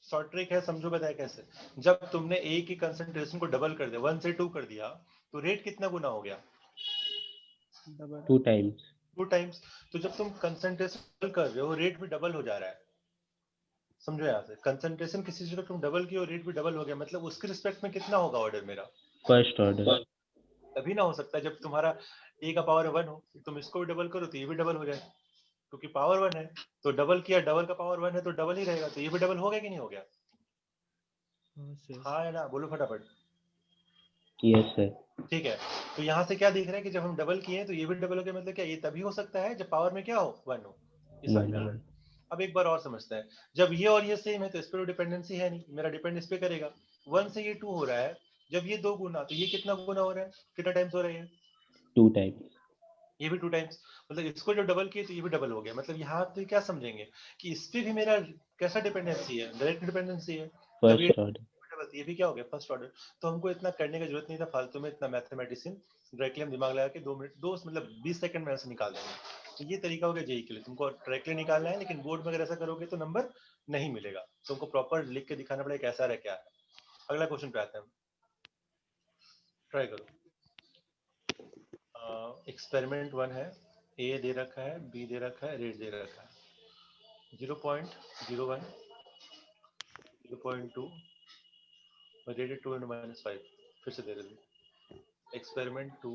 शॉर्ट ट्रिक है, समझो बताया कैसे। जब तुमने ए की कंसंट्रेशन को डबल कर दिया, 1 से 2 कर दिया, तो रेट कितना गुना हो गया, 2 times. 2 टाइम्स। तो जब तुम कंसंट्रेशन कर रहे हो, रेट भी डबल हो जा रहा है। समझो यहाँ से, कंसंट्रेशन किसी चीज को तुम डबल किए और रेट भी डबल हो गया, मतलब उसके रिस्पेक्ट में कितना होगा ऑर्डर मेरा। First order. तभी ना हो सकता है जब तुम्हारा ए का पावर 1 हो, तुम इसको भी डबल करो तो ये भी डबल हो जाए, क्योंकि पावर 1 है तो डबल किया, डबल का पावर 1 है तो डबल ही रहेगा, तो ये भी डबल हो गया कि नहीं हो गया। हाँ है ना, बोलो फटाफट। Yes sir. ठीक है, तो यहाँ से क्या दिख रहा है कि जब हम डबल किए तो ये भी डबल हो गया, मतलब क्या, ये तभी हो सकता है जब पावर में क्या हो, 1 हो। ये समझ में आ रहा है। अब एक बार और समझते हैं, जब ये और ये सेम है तो इस पर डिपेंडेंसी है नहीं, मेरा डिपेंड इस पे करेगा। 1 से ये 2 हो रहा है, जब ये 2 गुना, तो ये कितना गुना हो रहा है, कितना टाइम्स हो रहा है, 2 times. ये भी 2 टाइम्स, मतलब इसको जो डबल किए तो ये भी डबल हो गया। मतलब यहाँ पे क्या समझेंगे कि इस पे भी मेरा कैसा डिपेंडेंसी है, डायरेक्ट डिपेंडेंसी है। जब ये First order. ये भी क्या हो गया, फर्स्ट ऑर्डर। तो हमको इतना करने की जरूरत नहीं था फालतू में, इतना मैथमेटिशियन डायरेक्टली हम दिमाग लगा के 2 मिनट, 2 मतलब 20 सेकंड में ऐसे निकाल देंगे। तो ये तरीका हो गया जेई के लिए, तुमको डायरेक्टली निकालना है, लेकिन बोर्ड में अगर ऐसा करोगे तो नंबर नहीं मिलेगा, तुमको प्रॉपर लिख के दिखाना पड़ेगा कैसा है क्या है। अगला क्वेश्चन पे आते हैं, ट्राई करो। एक्सपेरिमेंट 1 है, ए दे रखा है, बी दे रखा है, रेट दे रखा है, 0.01, 0.2, रेटेड 2 into -5, फिर से दे रहे। एक्सपेरिमेंट 2,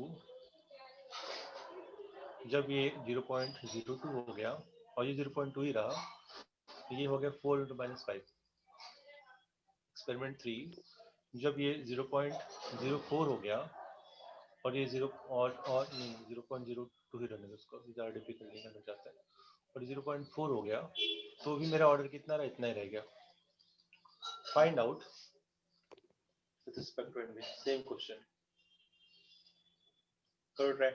जब ये 0.02 हो गया और ये 0.2 ही रहा, तो ये हो गया 4 into -5। एक्सपेरिमेंट 3, जब ये 0.04 हो गया और ये 0 और नहीं 0.02 ही रहने दो उसको, ज़्यादा डिफिकल्ट नहीं करना चाहता है, और 0.4 हो गया, तो भी मेरा ऑर्डर कितना रहा, इतना ही रह गया। Find out with respect to NV, same question करो ट्राई।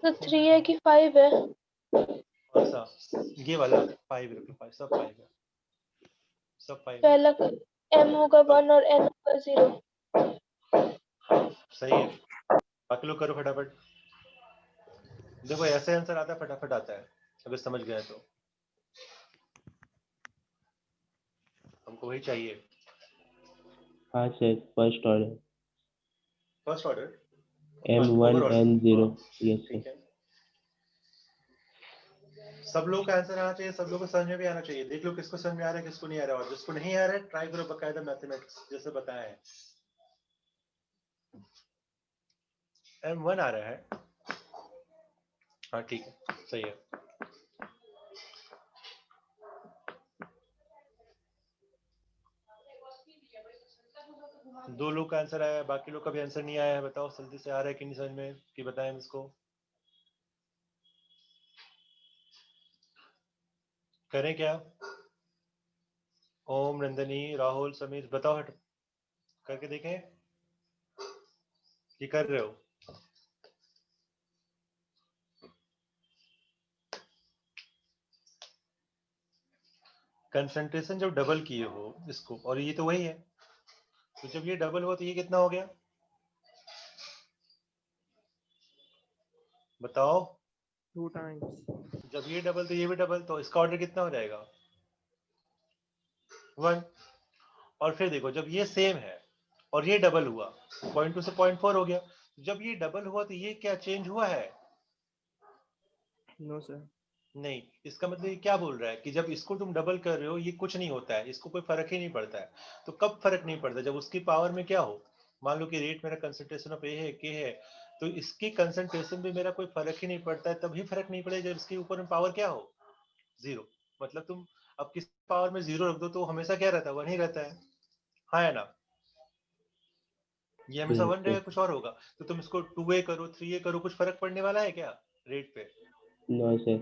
तो 3 है कि 5 है? कौन सा, ये वाला 5 रख लो, 5 सब 5 है, सब 5 है। पहला m होगा 1 और n होगा 0। सही है, बाकी लोग करो फटाफट। देखो ऐसे आंसर आता है, फटाफट आता है अगर समझ गए तो, हमको वही चाहिए। हाँ sir. First order. First order M1 N0. Yes sir. ठीक है, सब लोग का आंसर आना चाहिए, सब लोग को समझ में भी आना चाहिए। देख लो किसको समझ में आ रहा है, किसको नहीं आ रहा है, और जिसको नहीं आ रहा है ट्राई करो बकायदा मैथमेटिक्स जैसे बताया है। M1 आ रहा है, हाँ ठीक है, सही है। दो लोग का आंसर आया है, बाकी लोग का भी आंसर नहीं आया है, बताओ जल्दी से आ रहा है कि नहीं समझ में, कि बताएं इसको, करें क्या। ओम, नंदनी, राहुल, समीर, बताओ हट करके देखें कि कर रहे हो। कंसंट्रेशन जब डबल किए हो इसको, और ये तो वही है, तो जब ये डबल हुआ तो ये कितना हो गया, बताओ। 2 times. जब ये डबल तो ये भी डबल, तो इसका ऑर्डर कितना हो जाएगा, 1। और फिर देखो जब ये सेम है और ये डबल हुआ, 0.2 से 0.4 हो गया, जब ये डबल हुआ तो ये क्या चेंज हुआ है, No sir. नहीं। इसका मतलब ये क्या बोल रहा है कि जब इसको तुम डबल कर रहे हो ये कुछ नहीं होता है, इसको कोई फर्क ही नहीं पड़ता है। तो कब फर्क नहीं पड़ता, जब उसकी पावर में क्या हो, मान लो कि रेट मेरा कंसंट्रेशन ऑफ ए है, के है, तो इसकी कंसंट्रेशन में मेरा कोई फर्क ही नहीं पड़ता है, तभी फर्क नहीं पड़ेगा जब इसके ऊपर में पावर क्या हो, 0। मतलब तुम अब किस पावर में 0 रख दो तो हमेशा क्या रहता है, 1 ही रहता है, हाँ है ना। ये हमेशा 1 रहेगा, कुछ और होगा। तो तुम इसको 2a करो, 3a करो, कुछ फर्क पड़ने वाला है क्या रेट पे, No sir.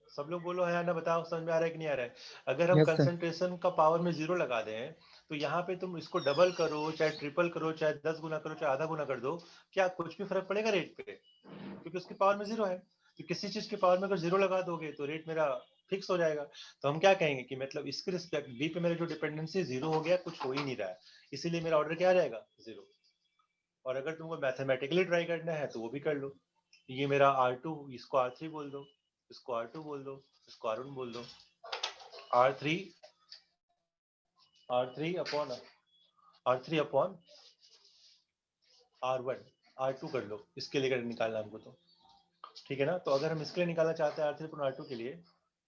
सब लोग बोलो है ना, बताओ समझ में आ रहा है कि नहीं आ रहा है। अगर हम Yes, sir. कंसंट्रेशन का पावर में 0 लगा दें तो यहाँ पे तुम इसको डबल करो, चाहे ट्रिपल करो, चाहे 10 गुना करो, चाहे आधा गुना कर दो, क्या कुछ भी फर्क पड़ेगा रेट पे? क्योंकि उसकी पावर में 0 है। तो किसी चीज की पावर में अगर 0 लगा दोगे तो रेट मेरा फिक्स हो जाएगा। तो हम क्या कहेंगे कि मतलब इसके रिस्पेक्ट बी पे मेरे जो डिपेंडेंसी 0 हो गया, कुछ हो ही नहीं रहा है, इसीलिए मेरा ऑर्डर क्या आ जाएगा 0। और अगर तुमको मैथमेटिकली ट्राई करना है तो वो भी कर लो। ये मेरा R2, इसको R3 बोल दो, इसको R2 बोल दो, इसको R1 बोल दो। R3 अपॉन R1 R2 कर लो, इसके लिए निकालना हमको तो, ठीक है ना। तो अगर हम इसके लिए निकालना चाहते हैं R3 अपॉन R2 के लिए,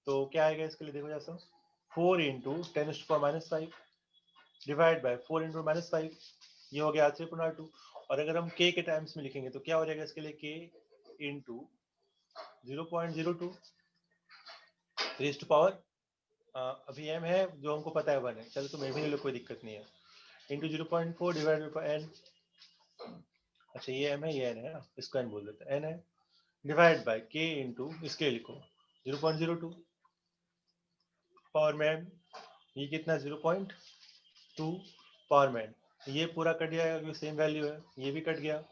तो क्या आएगा इसके लिए, देखो जैसा 4 इंटू 10⁻⁵ डिवाइड बाय 4 इंटू -5, ये हो गया R3 अपॉन R2। और अगर हम k के टाइम्स में लिखेंगे तो क्या हो जाएगा इसके लिए, k into 0.02 raise to power, अभी m है जो हमको पता है 1 है, चलो तुम भी ले लो, कोई दिक्कत नहीं है, इंटू 0.4 डिवाइड बाय n। अच्छा ये m है, ये n है ना, इसको n बोल देते हैं, n है, डिवाइड बाय k इंटू इसके लिखो 0.02 पावर में m, ये कितना 0.2 पावर में n। ये पूरा कट जाएगा क्योंकि सेम वैल्यू है, ये भी कट गया,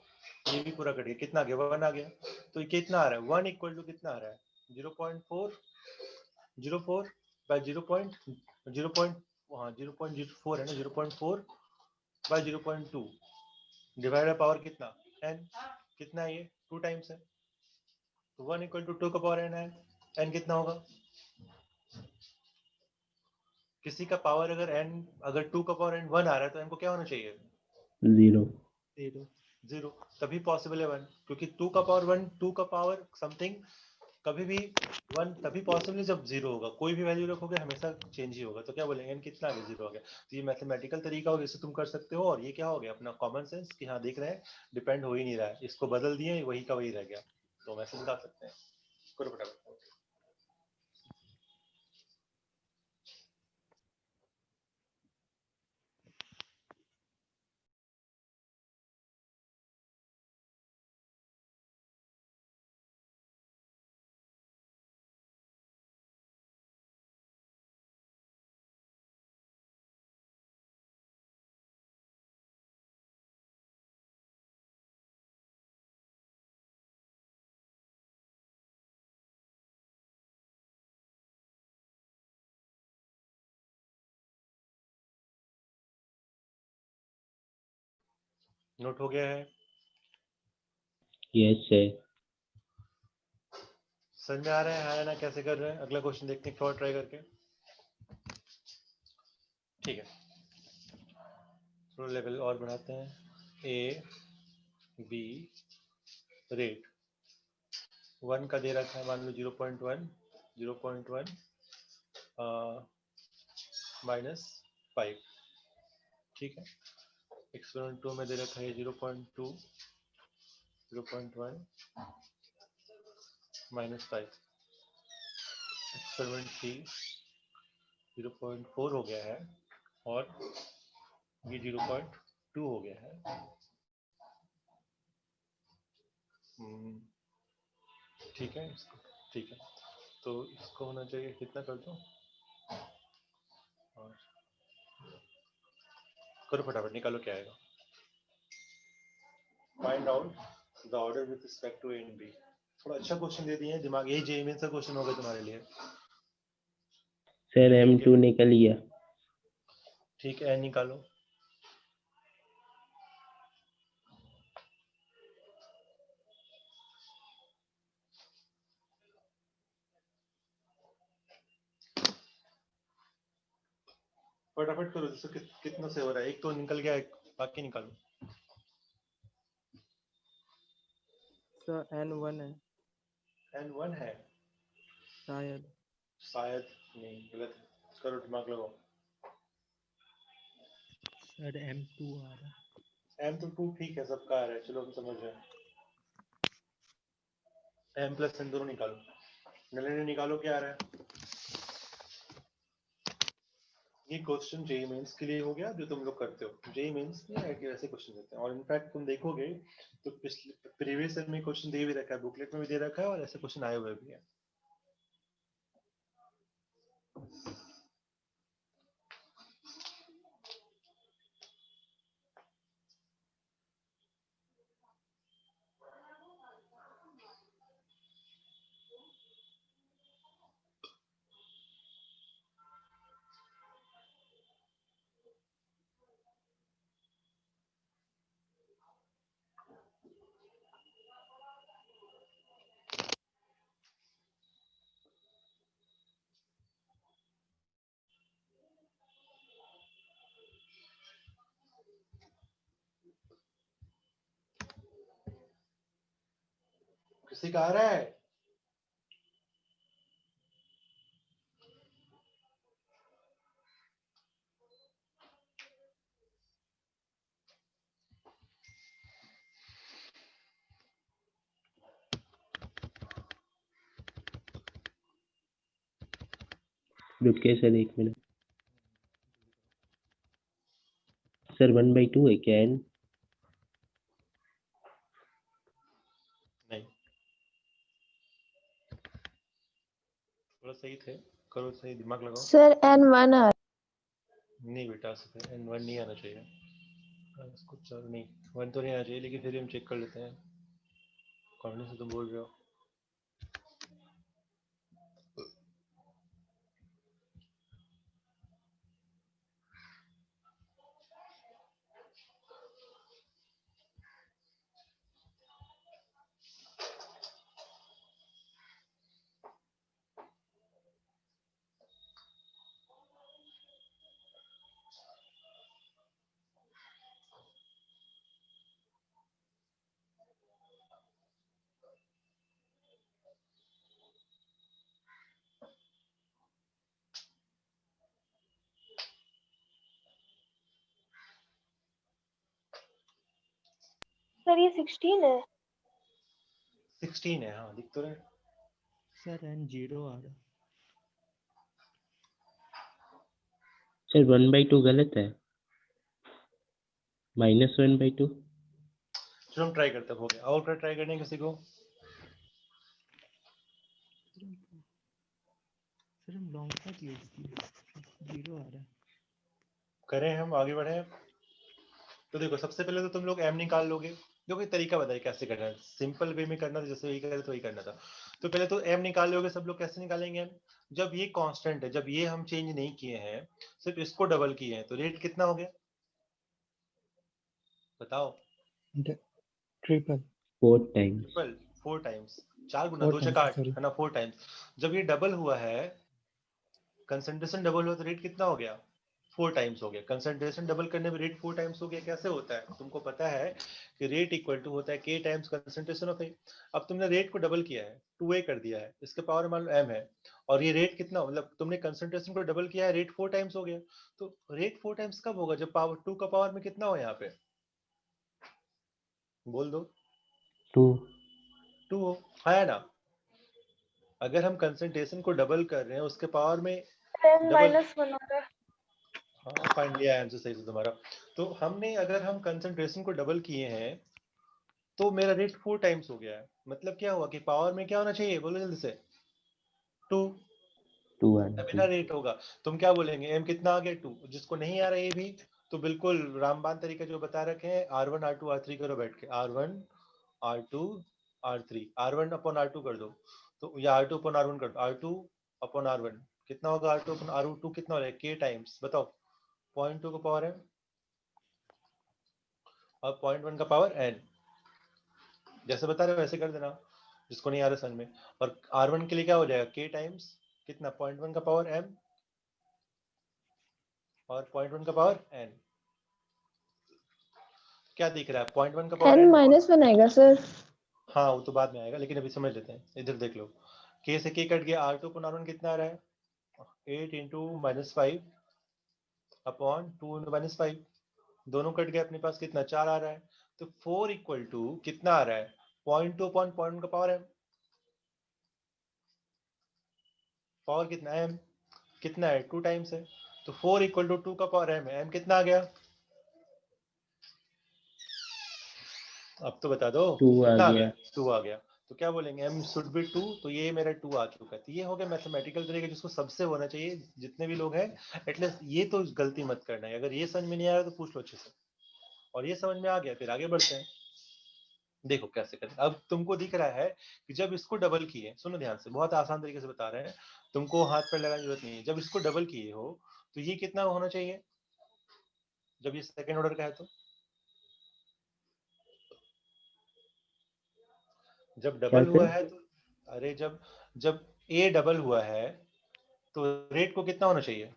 ये भी पूरा कट गया, कितना आ गया 1 आ गया। तो ये कितना आ रहा है 1 इक्वल टू कितना आ रहा है 0.4 बाय 0.04 है ना, 0.4 बाय 0.2 डिवाइड बाय पावर कितना n, कितना है ये 2 टाइम्स है, तो 1 इक्वल टू 2 का पावर n है, n कितना होगा, किसी का पावर अगर 2 का पावर n 1 आ रहा है तो n को क्या होना चाहिए 0। 0, तभी पॉसिबल है 1, क्योंकि 2 का पावर 1, 2 का पावर समथिंग कभी भी 1 तभी पॉसिबल है जब 0 होगा, कोई भी वैल्यू रखोगे हमेशा चेंज ही होगा। तो क्या बोलेंगे n कितना आ गया 0 हो गया। तो ये मैथमेटिकल तरीका हो जिससे तुम कर सकते हो, और ये क्या हो गया अपना कॉमन सेंस कि हाँ देख रहे हैं डिपेंड हो ही नहीं रहा है, इसको बदल दिए वही का वही रह गया, तो वैसे निकाल सकते हैं। करो फटाफट। नोट हो गया है, यस सर। समझ में आ रहा है ना कैसे कर रहे हैं। अगला क्वेश्चन देखते हैं थोड़ा ट्राई करके, ठीक है। थोड़ा लेवल और बढ़ाते हैं, ए बी रेट 1 का दे रखा है, मान लो 0.1 -5, ठीक है। एक्सपेरिमेंट 2 में दे रखा है 0.2 0.1 -5। एक्सपेरिमेंट 3 0.4 हो गया है और ये 0.2 हो गया है। ठीक है, ठीक है, तो इसको होना चाहिए कितना कर दो, और करो फटाफट निकालो क्या आएगा। Find out the order with respect to A and B. थोड़ा अच्छा क्वेश्चन दे दिए हैं, दिमाग यही जेईई मेंस का क्वेश्चन होगा तुम्हारे लिए। सर M2 निकल गया। ठीक है, निकालो। फटाफट करो, जैसे कितना से हो रहा है, एक तो निकल गया, एक बाकी निकालो। Sir, N1 है n1 है, शायद. शायद नहीं, गलत है, करो दिमाग लगाओ। सर M2 आ रहा है। m तो 2 ठीक है, सबका आ रहा है, चलो हम समझ रहे हैं। m प्लस n दोनों निकालो, नले निकालो क्या आ रहा है। ये क्वेश्चन जेईई मेंस के लिए हो गया जो तुम लोग करते हो, जेईई मेंस में ऐसे क्वेश्चन देते हैं। और इनफैक्ट तुम देखोगे तो पिछले प्रीवियस ईयर में क्वेश्चन दे भी रखा है, बुकलेट में भी दे रखा है, और ऐसे क्वेश्चन आए हुए भी हैं। किसी का आ रहा है? रुकिए सर 1 मिनट। सर 1/2 है क्या n? नहीं, थोड़ा सही थे, करो सही, दिमाग लगाओ। सर n1 आ नहीं बेटा, n1 नहीं आना चाहिए इसको। चलो नहीं, 1 तो नहीं आना चाहिए, लेकिन फिर भी हम चेक कर लेते हैं। कॉन्फिडेंस से तुम बोल रहे हो। सर ये 16 है। 16 है, हाँ दिख तो रहा है। सर n0 आ रहा। सर 1/2 गलत है, -1/2। चलो हम ट्राई करते हैं, हो गया। और ट्राई करने किसी को? सर हम लॉन्ग कट यूज किए, 0 आ रहा है। करें, हम आगे बढ़े। तो देखो, सबसे पहले तो तुम लोग m निकाल लोगे। देखो एक तरीका बताइए कैसे करना है। सिंपल वे में करना था, जैसे वही करे तो वही करना था। तो पहले तो m निकाल लोगे सब लोग। कैसे निकालेंगे m? जब ये कांस्टेंट है, जब ये हम चेंज नहीं किए हैं, सिर्फ इसको डबल किए हैं, तो रेट कितना हो गया बताओ? Triple 4 times. Triple, 4 times. 4 गुना 4 2 टाइम्स, 8 सॉरी। है ना, 4 टाइम्स। जब ये डबल हुआ है, कंसंट्रेशन डबल हुआ, तो रेट कितना हो गया? 4 टाइम्स हो गया। कंसंट्रेशन डबल करने में रेट 4 टाइम्स हो गया। कैसे होता है तुमको पता है कि रेट इक्वल टू होता है k टाइम्स कंसंट्रेशन ऑफ ए। अब तुमने रेट को डबल किया है, 2a कर दिया है, इसके पावर मान लो m है, और ये रेट कितना, मतलब तुमने कंसंट्रेशन को डबल किया है, रेट 4 टाइम्स हो गया। तो रेट 4 टाइम्स कब होगा? जब पावर 2 का पावर में कितना हो यहाँ पे, बोल दो। 2। 2 हो, है ना? अगर हम कंसंट्रेशन को डबल कर रहे हैं, उसके पावर में m डबल। -1 आ रहा है। हाँ, फाइंड लिया आंसर सही से तुम्हारा। तो हमने, अगर हम कंसंट्रेशन को डबल किए हैं, तो मेरा रेट 4 टाइम्स हो गया है। मतलब क्या हुआ कि पावर में क्या होना चाहिए, बोलो जल्दी से। 2। 2 आना तभी ना चाहिए। रेट होगा। तुम क्या बोलेंगे, एम कितना आ गया? 2। जिसको नहीं आ रहा ये भी, तो बिल्कुल रामबान तरीका जो बता रखे हैं, R1 R2 R3 करो बैठ के। R1 R2 R3, R1 upon R2 कर दो, तो या R2 अपॉन R1 कर दो। R2 अपॉन R1 कितना होगा? R2 अपॉन R2 कितना हो रहा है? k times. बताओ, 0.2 का पावर है और 0.1 का पावर n। जैसे बता रहे हो वैसे कर देना, जिसको नहीं आ रहा समझ में। और R1 के लिए क्या हो जाएगा? k टाइम्स कितना? 0.1 का पावर m और 0.1 का पावर n। क्या दिख रहा है? 0.1 का पावर n n। -1 आएगा सर। हाँ, वो तो बाद में आएगा, लेकिन अभी समझ लेते हैं। इधर देख लो, k से k कट गया। R2 अपॉन R1 कितना आ रहा है? 8 इंटू -5 अपॉन 2 इंटू -5। दोनों कट गए, अपने पास कितना? 4 आ रहा है। तो 4 इक्वल टू कितना आ रहा है? 0.2 अपॉन 0.1 का पावर m। पावर कितना है? m कितना है? 2 टाइम्स है। तो 4 इक्वल टू 2 का पावर m है। m कितना आ गया? अब तो बता दो 2 आ कितना आ गया। गया? 2 आ गया। तो क्या बोलेंगे m शुड बी 2, तो ये मेरा 2 आ चुका है। तो ये हो गया मैथमेटिकल तरीका जिसको सबसे होना चाहिए, जितने भी लोग हैं एटलीस्ट ये तो गलती मत करना है। अगर ये समझ में नहीं आया तो पूछ लो अच्छे से, और ये समझ में आ गया फिर आगे बढ़ते हैं। देखो कैसे करें। अब तुमको दिख रहा है कि जब इसको डबल किए, सुनो ध्यान से, बहुत आसान तरीके से बता रहे हैं, तुमको हाथ पर लगाने की जरूरत नहीं है। जब इसको डबल किए हो तो ये कितना होना चाहिए, जब ये सेकंड ऑर्डर का है तो जब क्या डबल से? हुआ है तो, अरे जब जब ए डबल हुआ है तो रेट को कितना होना चाहिए,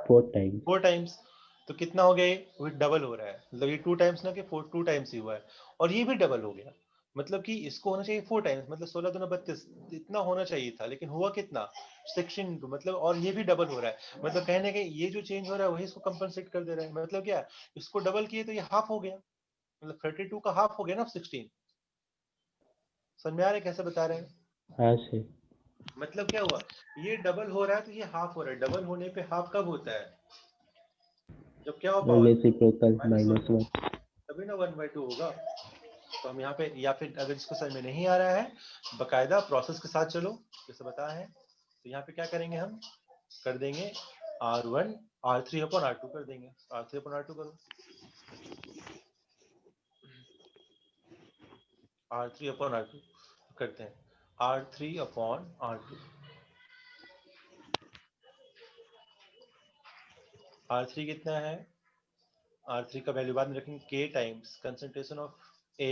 4 टाइम्स। 4 टाइम्स। तो कितना हो गया, ये वो डबल हो रहा है, मतलब ये 2 टाइम्स ना कि 2 टाइम्स ही हुआ है, और ये भी डबल हो गया। मतलब कि इसको होना चाहिए 4 टाइम्स, मतलब 16 दूना 32, इतना होना चाहिए था, लेकिन हुआ कितना 16 मतलब, और ये भी डबल हो रहा है। मतलब कहने के ये जो चेंज हो रहा है वही इसको कंपनसेट कर दे रहा है। मतलब क्या, इसको डबल किए तो ये हाफ हो गया, मतलब 32 का हाफ हो गया ना 16। समझ में आ रहा है कैसे बता रहे हैं। हाँ से। मतलब क्या हुआ, ये डबल हो रहा है तो ये हाफ हो रहा है। डबल होने पे हाफ कब होता है, जब क्या हो पावर रेसिप्रोकल -1, -1। तभी ना 1/2 होगा। तो हम यहाँ पे, या फिर अगर इसको समझ में नहीं आ रहा है, बकायदा प्रोसेस के साथ चलो जैसे बताया है। तो यहाँ पे क्या करेंगे, हम कर देंगे R1 R3/R2 कर देंगे। R3/R2 करो, R3/R2 करते हैं। R3/R2, R3 कितना है, R3 का वैल्यू बाद में रखेंगे K times concentration of A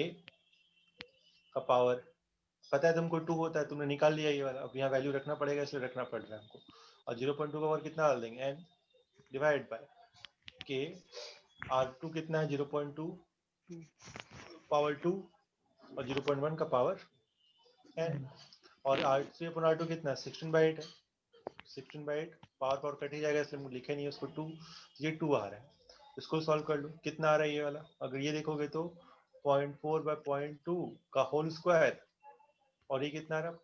का पावर। पता है तुमको 2 होता है, तुमने निकाल लिया ये वाला, अब यहाँ वैल्यू रखना पड़ेगा इसलिए रखना पड़ रहा है हमको। और 0.2 का पावर कितना डाल देंगे, n divide by K। R2 कितना है 0.2 पावर 2, और 0.1 का पावर n। और R3/R2 कितना है 16/8 है, 16/8 पावर पावर कट ही जाएगा इसलिए लिखे नहीं है उसको 2। ये 2 आ रहा है, इसको सॉल्व कर लो कितना आ रहा है ये वाला। अगर ये देखोगे तो 0.4/0.2 का होल स्क्वायर, और ये कितना आ रहा है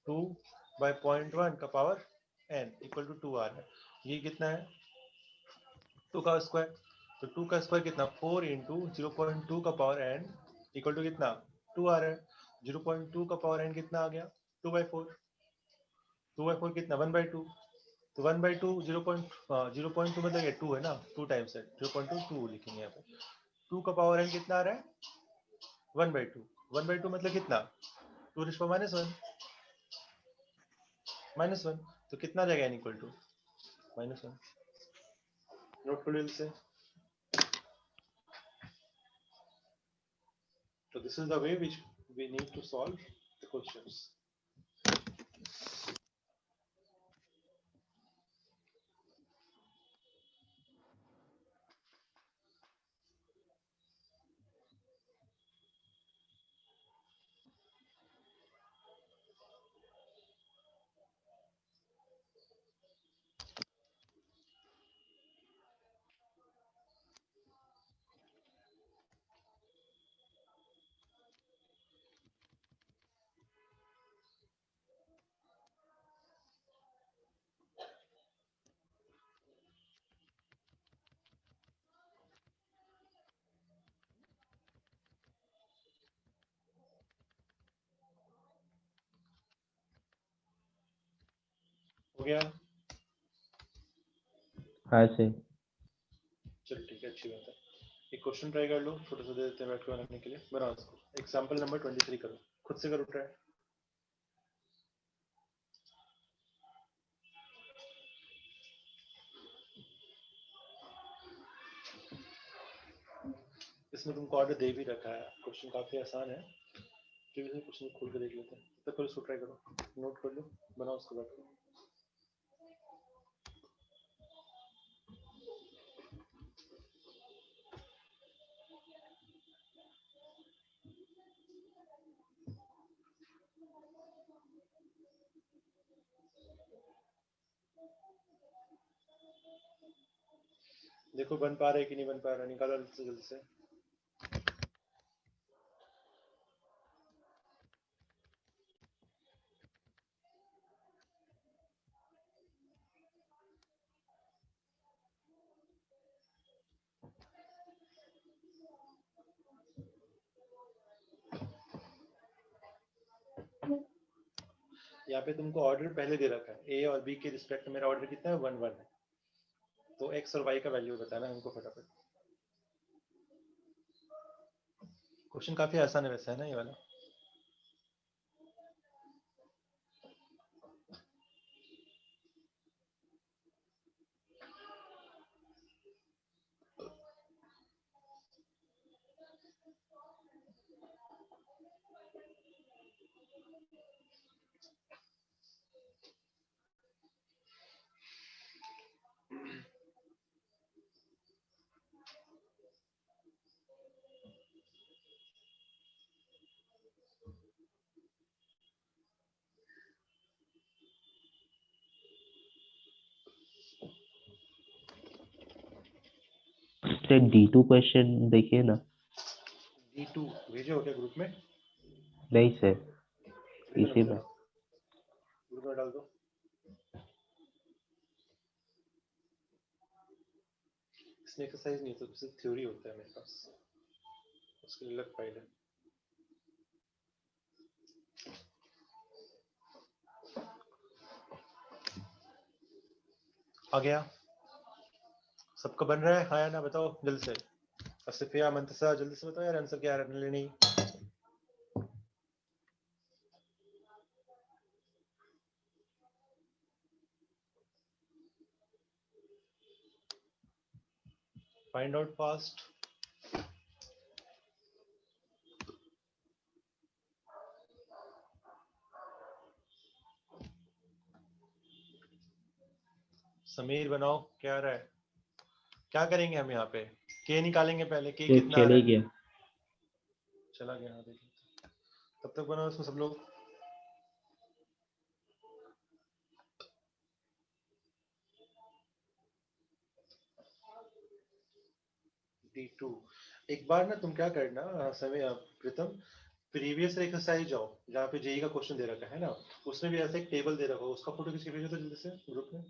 0.2/0.1 का पावर n इक्वल टू 2 आ रहा है। ये कितना है 2 का स्क्वायर, तो 2 का स्क्वायर कितना 4 इंटू 0.2 का पावर n इक्वल टू कितना 2 आ रहा है। 0.2 का पावर n कितना आ गया 2/4, 2/4 कितना 1/2। तो 1/2 0.2 मतलब ये 2 है ना, 2 टाइम्स है 0.2 2 लिखेंगे यहाँ पे। 2 का पावर n कितना आ रहा है 1/2, 1/2 मतलब कितना 2⁻⁻1, -1। तो कितना आ जाएगा n इक्वल टू -1। नोट कर लो से। So this is the way which we need to solve the questions. हो गया, हाँ से। चलो ठीक है, अच्छी बात है। एक क्वेश्चन ट्राई कर लो, छोटा सा दे देते हैं बैठ के बनाने के लिए। बनाओ इसको, एग्जाम्पल नंबर 23 करो, खुद से करो ट्राई। इसमें तुमको ऑर्डर दे भी रखा है, क्वेश्चन काफी आसान है। प्रीवियस क्वेश्चन खोल के देख लेते हैं, तब तक इसको ट्राई करो, नोट कर लो, बनाओ उसको बैठ के। देखो बन पा रहा है कि नहीं बन पा रहा, निकालो जल्दी से। यहाँ पे तुमको ऑर्डर पहले दे रखा है, ए और बी के रिस्पेक्ट में मेरा ऑर्डर कितना है, 1 1 है। तो एक्स और वाई का वैल्यू बताना है हमको फटाफट। क्वेश्चन काफी आसान है वैसे, है ना ये वाला। सर D2 क्वेश्चन देखिए ना। D2 भेजे हो क्या ग्रुप में? नहीं सर, भेजो ना इसी मुझे, में। ग्रुप में डाल दो। इसमें एक्सरसाइज नहीं है, तो सिर्फ थ्योरी होता है मेरे पास, उसके लिए अलग फाइल है। आ गया सबका बन रहा है? हाँ या ना बताओ जल्दी से। असफिया, मंतसा, जल्दी से बताओ यार आंसर क्या है। नहीं फाइंड आउट फास्ट। समीर बनाओ, क्या आ रहा है? क्या करेंगे हम यहाँ पे? के निकालेंगे पहले, के सर कितना आ रहा चले है? गया। चला गया, हाँ देखिए। तब तक बनाओ इसमें सब लोग। D2 एक बार ना तुम क्या करना, समय प्रीतम, प्रीवियस एक्सरसाइज जाओ जहाँ पे जेई का क्वेश्चन दे रखा है ना, उसमें भी ऐसा एक टेबल दे रखा हो, उसका फोटो खींच के भेजो तो जल्दी से ग्रुप में।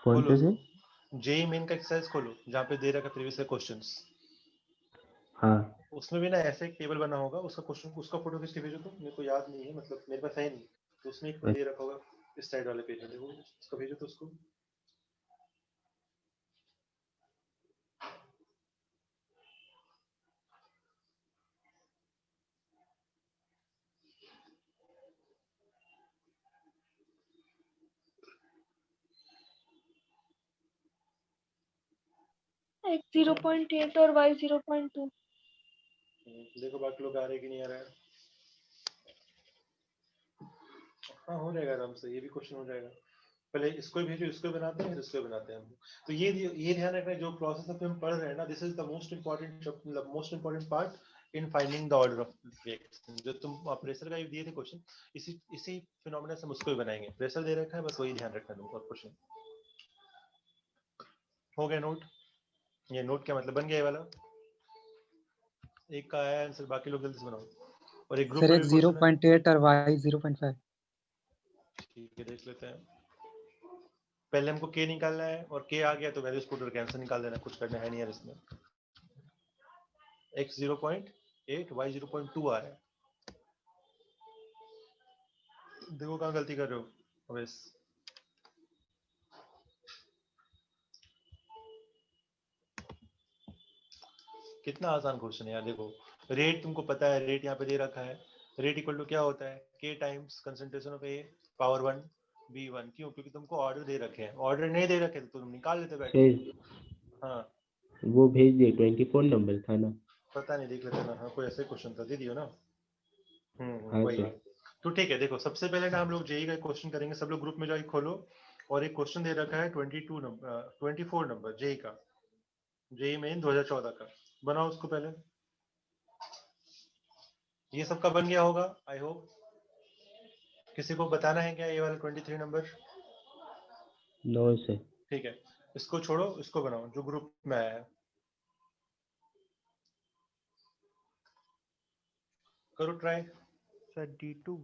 कौन खोलो से उसको, सर? जेई मेन का एक्सरसाइज खोलो जहाँ पे दे रखा है प्रीवियस क्वेश्चंस। हाँ उसमें भी ना ऐसा एक टेबल बना होगा, उसका क्वेश्चन, उसका फोटो खींच के भेजो तो। मेरे को याद नहीं है, मतलब मेरे पास है नहीं, तो उसमें एक दे रखा होगा इस साइड वाले पेज में, देखो उसका भेजो तो उसको। X 0.8 और Y 0.2। देखो बाकी लोग आ रहे कि नहीं आ रहा है। हाँ हो जाएगा आराम से, ये भी क्वेश्चन हो जाएगा। पहले इसको ही भेजो, इसको ही बनाते हैं, फिर इसको ही बनाते हैं हम। तो ये ध्यान रखना है, जो प्रोसेस अब हम पढ़ रहे हैं ना, this is the most important part in finding the order of reaction. जो तुम प्रेशर का दिए थे क्वेश्चन, इसी फिनोमेना से हम उसको ही बनाएंगे। प्रेशर दे रखा है, बस वही ध्यान रखना तुमको। क्वेश्चन हो गया नोट? ये नोट क्या मतलब बन गया ये वाला? एक का आया आंसर, बाकी लोग जल्दी से बनाओ। और एक ग्रुप सर में एक भी क्वेश्चन है। 0.8 और y 0.5। ठीक है देख लेते हैं। पहले हमको के निकालना है, और के आ गया तो वैल्यूज पुट करके आंसर निकाल देना, कुछ करना है नहीं यार इसमें। x 0.8 y 0.2 आ रहा है। देखो कहाँ गलती कर रहे हो अवेश। कितना आसान क्वेश्चन है यार। देखो रेट तुमको पता है, रेट यहाँ पे दे रखा है। रेट इक्वल टू क्या होता है, k times concentration of A power 1 B1। क्यों? क्योंकि तुमको ऑर्डर दे रखे हैं। ऑर्डर नहीं दे रखे तो तुम निकाल लेते बैठ के। सर हाँ वो भेज दिए, 24 नंबर था ना। पता नहीं, देख लेते ना। हाँ कोई ऐसे क्वेश्चन था, दे दियो ना। हाँ वही। सर। तो ठीक है, देखो सबसे पहले ना हम लोग जेई का क्वेश्चन करेंगे। सब लोग ग्रुप में जाके खोलो, और एक क्वेश्चन दे रखा है 24 नंबर जेई का, जेई मेन 2014 का। बनाओ उसको पहले। ये सबका बन गया होगा आई होप। किसी को बताना है क्या ये वाला 23 नंबर? No sir. ठीक है, इसको छोड़ो, इसको बनाओ जो ग्रुप में आया है। करो ट्राई। Sir D2।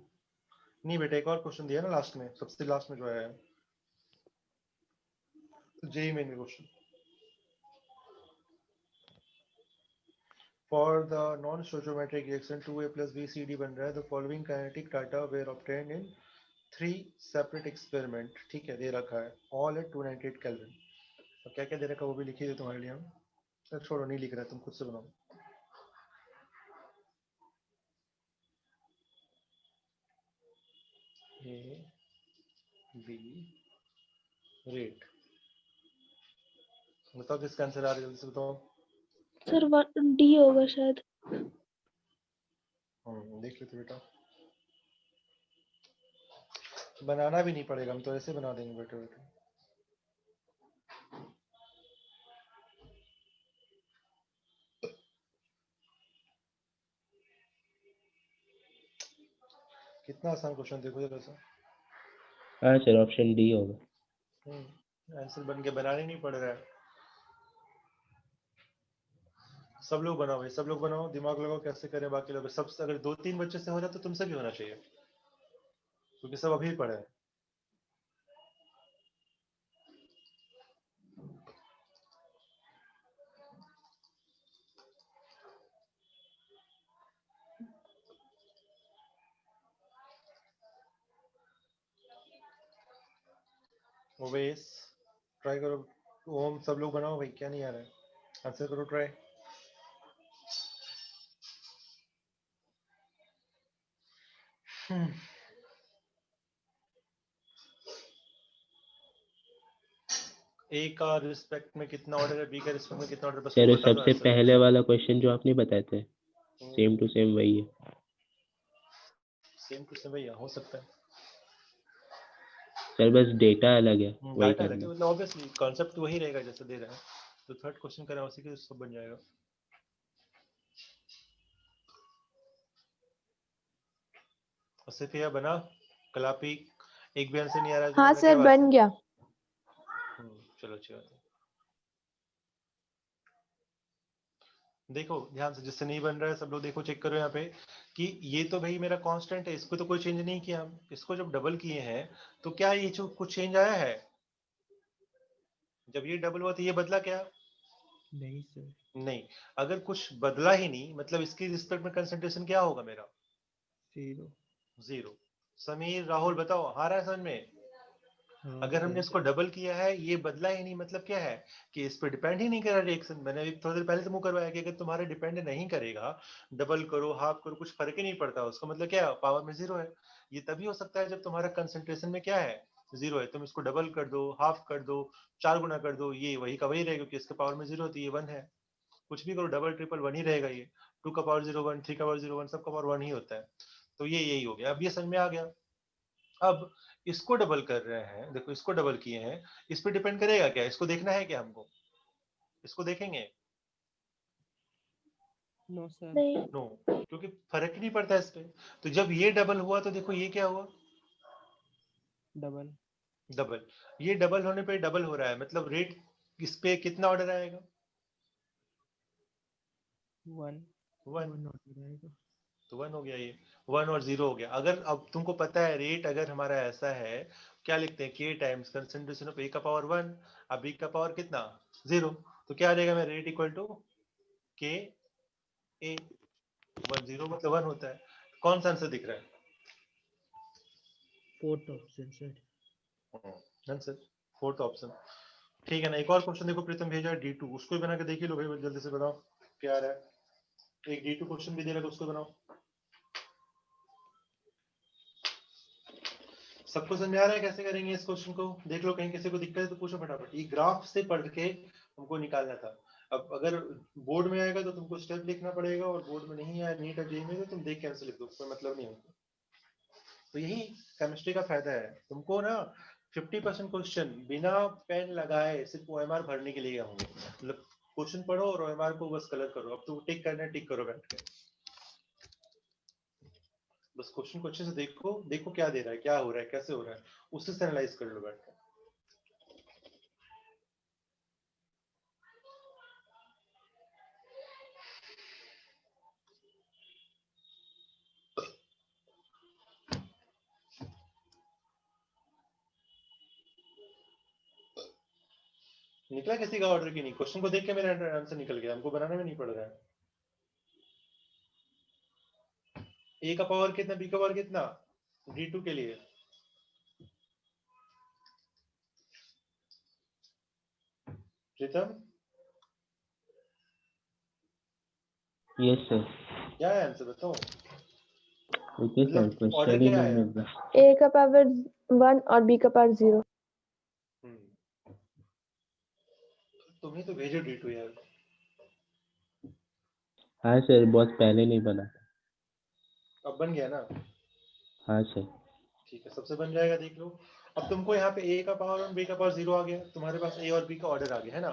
नहीं बेटा, एक और क्वेश्चन दिया ना लास्ट में, सबसे लास्ट में जो आया है JEE Main question. For the non stoichiometric reaction 2a plus bcd बन रहा है, the following kinetic data were obtained in 3 separate experiment. ठीक है, दे रखा है ऑल एट 298 केल्विन। तो क्या क्या दे रखा है वो भी लिखिए तुम्हारे लिए हम। तो छोड़ो, नहीं लिख रहा, तुम खुद से बनाओ। ए बी रेट, बताओ किसका आंसर आ रहा है, जल्दी से बताओ। सर डी होगा शायद। देख लेते बेटा, बनाना भी नहीं पड़ेगा, हम तो ऐसे बना देंगे बेटे बेटे। कितना आसान क्वेश्चन, देखो जरा सा। हाँ सर, ऑप्शन डी होगा। आंसर बन के बनाने नहीं पड़ रहा है। सब लोग बनाओ भाई, सब लोग बनाओ, दिमाग लगाओ कैसे करें बाकी लोग। सब अगर 2-3 बच्चे से हो जाए तो तुमसे भी होना चाहिए, क्योंकि सब अभी पढ़े हैं। ओवेस ट्राई करो। ओम सब लोग बनाओ भाई, क्या नहीं आ रहा है, आंसर करो ट्राई। ए का रिस्पेक्ट में कितना ऑर्डर है, बी का रिस्पेक्ट में कितना ऑर्डर, बस वो सर बता दो सबसे आंसर। पहले वाला क्वेश्चन जो आपने बताए थे, सेम टू सेम वही है। सेम टू सेम भैया हो सकता है। सर बस डेटा अलग है वही डाटा करना लगे, है। मतलब ऑब्वियसली कॉन्सेप्ट वही रहेगा जैसे दे रहा है। तो थर्ड क्वेश्चन करें उसी के सब बन जाएगा। उससे फिर बना कलापी, एक भी आंसर नहीं आ रहा है हाँ तुम्हारा, सर क्या बात बन है? गया। चलो अच्छी बात है। देखो ध्यान से, जिससे नहीं बन रहा है सब लोग देखो, चेक करो यहाँ पे कि ये तो भाई मेरा कांस्टेंट है, इसको तो कोई चेंज नहीं किया हम। इसको जब डबल किए हैं तो क्या ये जो कुछ चेंज आया है? जब ये डबल हुआ तो ये बदला क्या? नहीं सर। नहीं। अगर कुछ बदला ही नहीं, मतलब इसकी रिस्पेक्ट में कंसंट्रेशन क्या होगा मेरा? 0। 0। समीर राहुल बताओ, आ रहा है समझ में? हाँ अगर हमने सर। इसको डबल किया है, ये बदला ही नहीं, मतलब क्या है कि इस पे डिपेंड ही नहीं कर रहा रिएक्शन। मैंने अभी थोड़ी देर पहले तो मुंह करवाया कि अगर तुम्हारे डिपेंड नहीं करेगा, डबल करो हाफ करो कुछ फर्क ही नहीं पड़ता, उसका मतलब क्या है, पावर में 0 है। ये तभी हो सकता है जब तुम्हारा कंसंट्रेशन में क्या है, 0 है। तुम इसको डबल कर दो, हाफ कर दो, 4 गुना कर दो, ये वही का वही रहेगा, क्योंकि इसके पावर में 0 होती है, 1 है। कुछ भी करो, डबल ट्रिपल 1 ही रहेगा। ये 2 का पावर 0 1, 3 का पावर 0 1, सब का पावर 1 ही होता है। तो ये यही हो गया, अब ये समझ में आ गया। अब इसको डबल कर रहे हैं, देखो इसको डबल किए हैं, इस पे डिपेंड करेगा क्या, इसको देखना है क्या हमको? इसको देखेंगे? No sir. नहीं। नो, क्योंकि फर्क ही नहीं पड़ता इस पे। तो जब ये डबल हुआ तो देखो ये क्या हुआ, डबल। डबल। ये डबल होने पे डबल हो रहा है, मतलब रेट इस पे कितना ऑर्डर आएगा? 1। 1। 1 ऑर्डर आएगा। तो 1 हो गया, ये 1 और 0 हो गया। अगर अब तुमको पता है रेट अगर हमारा ऐसा है, क्या लिखते हैं, के टाइम्स कंसंट्रेशन ऑफ ए का पावर 1, अब बी का पावर कितना, 0। तो क्या आ जाएगा मेरा रेट इक्वल टू के ए। 1 0 मतलब 1 होता है। कौन सा आंसर दिख रहा है? Fourth option sir. Answer fourth option. ठीक है ना। एक और क्वेश्चन देखो, प्रीतम भेजा है D2, उसको भी बना के देख ही लो भाई, जल्दी से बताओ क्या आ रहा है। एक D2 क्वेश्चन भी दे रखा है, उसको बनाओ। सबको समझ में आ रहा है कैसे करेंगे इस क्वेश्चन को? देख लो, कहीं किसी को दिक्कत है तो पूछो फटाफट। ये ग्राफ से पढ़ के हमको निकालना था। अब अगर बोर्ड में आएगा तो तुमको स्टेप लिखना पड़ेगा, और बोर्ड में नहीं आया नीट और जेईई में तो तुम देख के आंसर लिख दो, कोई मतलब नहीं हमको। तो यही केमिस्ट्री का फायदा है, तुमको ना 50% क्वेश्चन बिना पेन लगाए सिर्फ ओएमआर भरने के लिए होंगे। मतलब क्वेश्चन पढ़ो और ओएमआर को बस कलर करो। अब तो टिक करना है, टिक करो बैठ के, बस क्वेश्चन को अच्छे से देखो, देखो क्या दे रहा है, क्या हो रहा है, कैसे हो रहा है, उससे से एनालाइज कर लो बैठ के। निकला किसी का ऑर्डर की नहीं? क्वेश्चन को देख के मेरा आंसर निकल गया, हमको बनाना भी नहीं पड़ रहा है। ए का पावर कितना, बी का पावर कितना, d2 के लिए प्रीतम यस सर। क्या है आंसर बताओ। ओके सर, मतलब ऑर्डर क्वेश्चन ही क्या नहीं है। मिल रहा। A का पावर 1 और B का पावर 0। तुम्हें तो भेजो d2 यार। हाँ सर, बहुत पहले नहीं बना था। अब बन गया ना। हाँ सर। ठीक है, सबसे बन जाएगा, देख लो। अब तुमको यहाँ पे ए का पावर और बी का पावर 0 आ गया, तुम्हारे पास ए और बी का ऑर्डर आ गया है ना।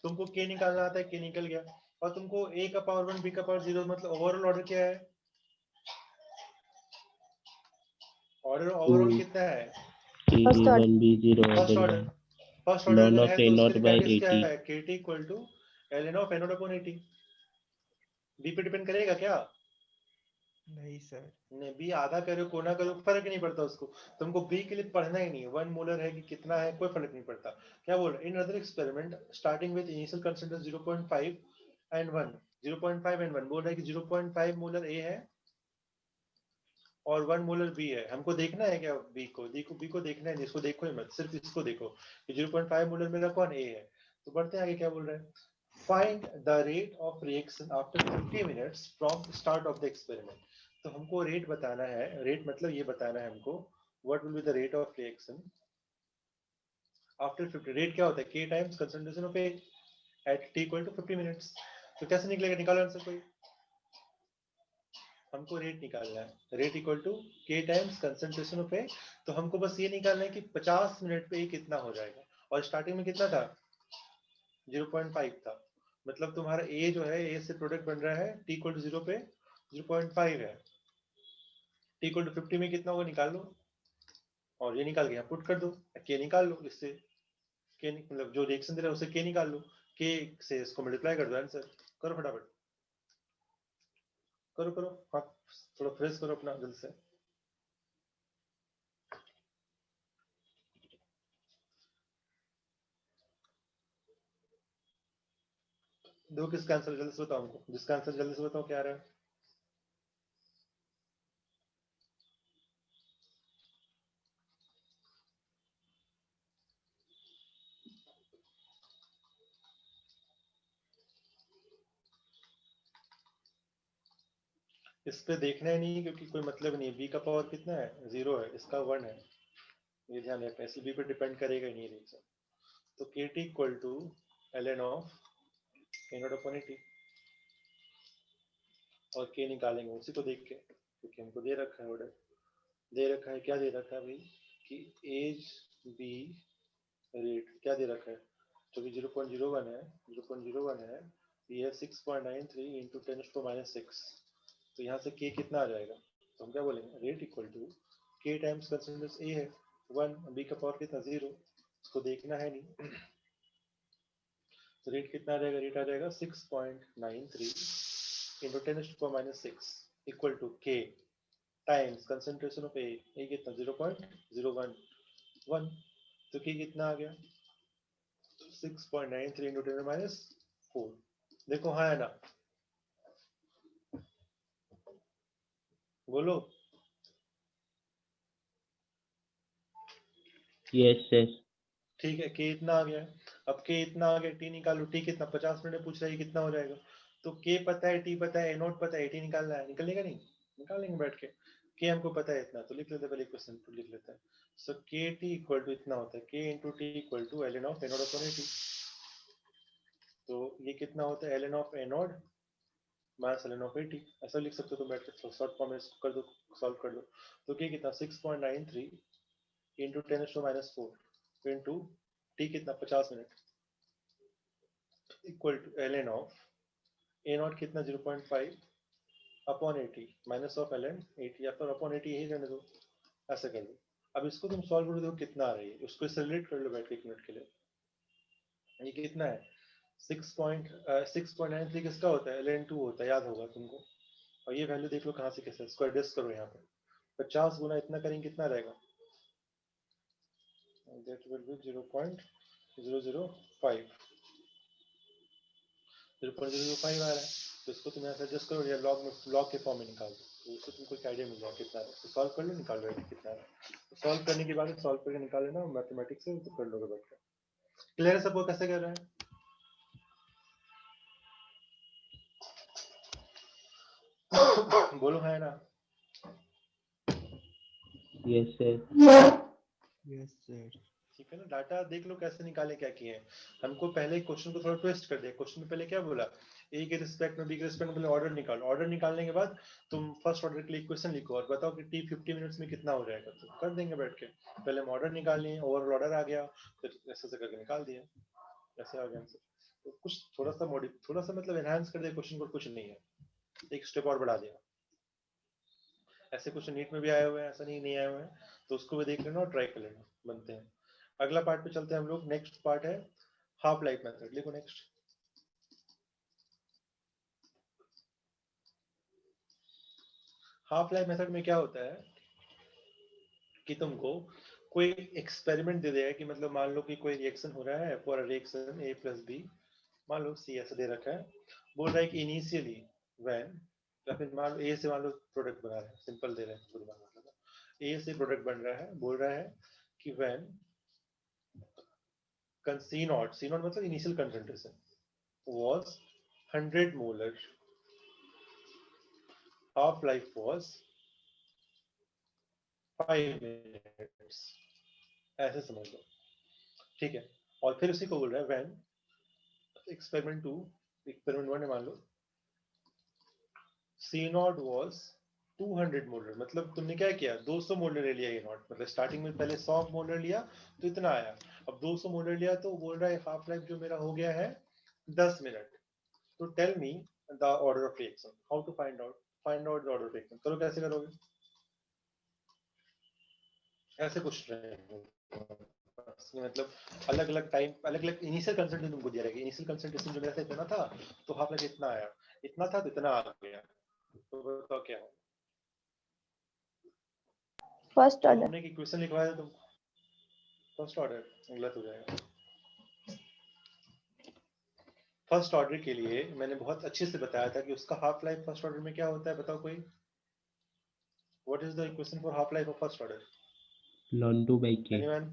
तुमको के निकालना आता है, के निकल गया। और तुमको ए का पावर 1 बी का पावर 0 मतलब ओवरऑल ऑर्डर क्या है, ऑर्डर ओवरऑल कितना है, First order. T1 B0 first order order. है फर्स्ट ऑर्डर ln अगर of है तो A उसके naught लिए by प्रैक्टिस क्या 80। है, kt equal to ln of n upon 80। B पे डिपेंड करेगा क्या, नहीं सर। नहीं, बी आधा करो कोना करो फर्क नहीं पड़ता उसको। तुमको बी के लिए पढ़ना ही नहीं है, 1 मोलर है कि कितना है कोई फर्क नहीं पड़ता। क्या बोल रहे, in other experiment starting with initial concentration 0.5 and 1, 0.5 and 1 बोल रहा है कि 0.5 मोलर ए है और 1 मोलर बी है। हमको देखना है क्या बी को, बी को देखना है, इसको देखो ही मत, सिर्फ इसको देखो कि 0.5 मोलर मेरा कौन ए है। तो बढ़ते हैं आगे, क्या बोल रहे हैं, find the rate of reaction after 50 minutes from start of the experiment. तो हमको रेट बताना है, रेट मतलब ये बताना है हमको what will be the rate of reaction after 50। Rate क्या होता है, k times concentration of A at t equal to 50 minutes. तो कैसे निकलेगा, निकालो आंसर कोई। हमको रेट निकालना है, rate equal to k times concentration of A। तो हमको बस ये निकालना है कि 50 मिनट पे A कितना हो जाएगा, और स्टार्टिंग में कितना था 0.5 था। मतलब तुम्हारा A जो है, A से प्रोडक्ट बन रहा है t इक्वल टू 0 पे 0.5 है, t इक्वल टू 50 में कितना होगा निकाल लो, और ये निकाल के यहाँ पुट कर दो, k निकाल लो, इससे के मतलब जो रिएक्शन दे रहा है उसे के निकाल लो, के से इसको मल्टीप्लाई कर दो, आंसर करो फटाफट, करो करो, हाँ थोड़ा फ्रेश करो अपना दिल से। दो किसका आंसर जल्दी से बताओ हमको, जिसका आंसर जल्दी से बताओ क्या आ रहा है। इस पे देखना ही नहीं क्योंकि कोई मतलब नहीं है, बी का पावर कितना है 0 है, इसका 1 है, ये ध्यान रखना, इसलिए बी पे डिपेंड करेगा ही नहीं रिएक्शन। तो k t equal to ln of A not upon A t, और के निकालेंगे उसी को देख के, क्योंकि हमको दे रखा है ऑर्डर, दे रखा है, क्या दे रखा है भाई कि एज बी रेट क्या दे रखा है, जो कि 0.01 है, 0.01 है, ये है 6.93 इंटू 10⁻⁶। तो यहाँ से k कितना आ जाएगा, तो हम क्या बोलेंगे, rate equal to k times concentration A है 1, बी का पावर कितना 0, इसको देखना है नहीं। तो रेट कितना आ जाएगा, रेट आ जाएगा 6.93 into 10⁻⁶ equal to k times concentration of A कितना 0.011, तो k कितना आ गया 6.93 इंटू 10⁻⁴। देखो हाँ है ना, बोलो। Yes sir. ठीक है, के इतना आ गया है। अब के इतना आ गया, टी निकालो, टी कितना 50 मिनट में पूछ रहा है कितना हो जाएगा। तो के पता है, टी पता है, ए नोट पता है, टी निकालना है, निकलेगा नहीं, निकाल लेंगे बैठ के हमको पता है इतना, तो लिख लेते हैं पहले क्वेश्चन को लिख लेते हैं। सो के टी इक्वल टू इतना होता है, k into t equal to l n of A not upon A t. तो ये कितना होता है, l n of A not minus l n of A t, ऐसा लिख सकते हो तुम बैठ के, शॉर्ट फॉर्म में कर दो, सॉल्व कर दो। तो के कितना 6.93 इंटू 10⁻⁴ इंटू टी कितना 50 minute equal to l n of A not कितना 0.5 upon 80 minus of l n 80, या फिर अपॉन 80 यही रहने दो, ऐसा कर दो। अब इसको तुम सॉल्व कर दो कितना आ रही है, उसको सेलिब्रेट कर लो बैठ के 1 मिनट के लिए। ये कितना है 6.93 किसका होता है, ln2 होता है, याद होगा तुमको। और ये वैल्यू देख लो कहाँ से कैसे, इसको एडजस्ट करो यहाँ पे, 50 गुना इतना करेंगे कितना रहेगा, दैट विल बी 0.005, 0.005 आ रहा है। तो इसको तुम यहाँ से एडजस्ट करो या लॉग में, लॉग के फॉर्म में निकाल दो। तो उससे तुमको एक आइडिया मिल जाएगा कितना है। तो सॉल्व कर लो, निकाल लो कितना है। तो सॉल्व करने के बाद सॉल्व करके निकाल लेना मैथमेटिक्स से, तो कर लोगे बैठ के। क्लियर है सबको कैसे कर रहे हैं? बोलो है ना? Yes sir. Yes sir. ठीक है ना, डाटा देख लो कैसे निकाले क्या किए हैं। हमको पहले क्वेश्चन को थोड़ा ट्विस्ट कर दिया। क्वेश्चन में पहले क्या बोला, ए के रिस्पेक्ट में बी के रिस्पेक्ट में पहले ऑर्डर निकालो। ऑर्डर निकालने के बाद तुम फर्स्ट ऑर्डर के लिए इक्वेशन लिखो और बताओ कि टी 50 मिनट्स में कितना हो जाएगा, तो कर देंगे बैठ के। पहले हम ऑर्डर निकाल लिए, ओवरऑल ऑर्डर आ गया, फिर ऐसे से करके निकाल दिया, ऐसे आ गया आंसर। तो कुछ थोड़ा सा मतलब एनहांस कर दिया क्वेश्चन को, कुछ नहीं है, एक स्टेप और बढ़ा दिया। ऐसे क्वेश्चन नीट में भी आए हुए हैं, ऐसा नहीं आए हुए हैं, तो उसको भी देख लेना और ट्राई कर लेना, बनते हैं। अगला पार्ट पे चलते हैं हम लोग। नेक्स्ट पार्ट है हाफ लाइफ मेथड। लिखो नेक्स्ट। हाफ लाइफ मेथड में क्या होता है कि तुमको कोई एक्सपेरिमेंट दे देगा कि मतलब मान लो कि कोई रिएक्शन हो रहा है, फॉर रिएक्शन A + B, मान लो C ऐसे दे रखा है, बोल रहा है कि इनिशियली व्हेन, या फिर मान लो A से मान लो प्रोडक्ट बना रहे हैं, सिंपल दे रहे हैं, पूरी बात मतलब A से प्रोडक्ट बन रहा है, बोल रहा है कि व्हेन C नॉट मतलब initial concentration was 100 molar, half life was 5 minutes, ऐसे समझ लो, ठीक है। और फिर उसी को बोल रहा है व्हेन एक्सपेरिमेंट 2, एक्सपेरिमेंट 1 है मान लो, C नॉट was 200 मोलर, मतलब तुमने क्या किया, 200 मोलर ले लिया A नॉट, मतलब स्टार्टिंग में पहले 100 मोलर लिया तो इतना आया, अब 200 मोलर लिया तो बोल रहा है हाफ लाइफ जो मेरा हो गया है 10 मिनट। तो tell me the order of reaction, how to find out the order of reaction. करो, कैसे करोगे? ऐसे कुछ मतलब अलग अलग टाइम, अलग अलग इनिशियल कंसंट्रेशन तुमको दिया रहेगा। इनिशियल कंसंट्रेशन जो मेरा था इतना था, तो हाफ लाइफ इतना आया, इतना था तो इतना आ गया, तो बताओ क्या हो। फर्स्ट तो ऑर्डर। हमने एक इक्वेशन लिखवाया था तुमको, फर्स्ट ऑर्डर गलत हो जाएगा। फर्स्ट ऑर्डर के लिए मैंने बहुत अच्छे से बताया था कि उसका हाफ लाइफ फर्स्ट ऑर्डर में क्या होता है, बताओ कोई। What is the equation for half life of first order? ln2/k। Anyone?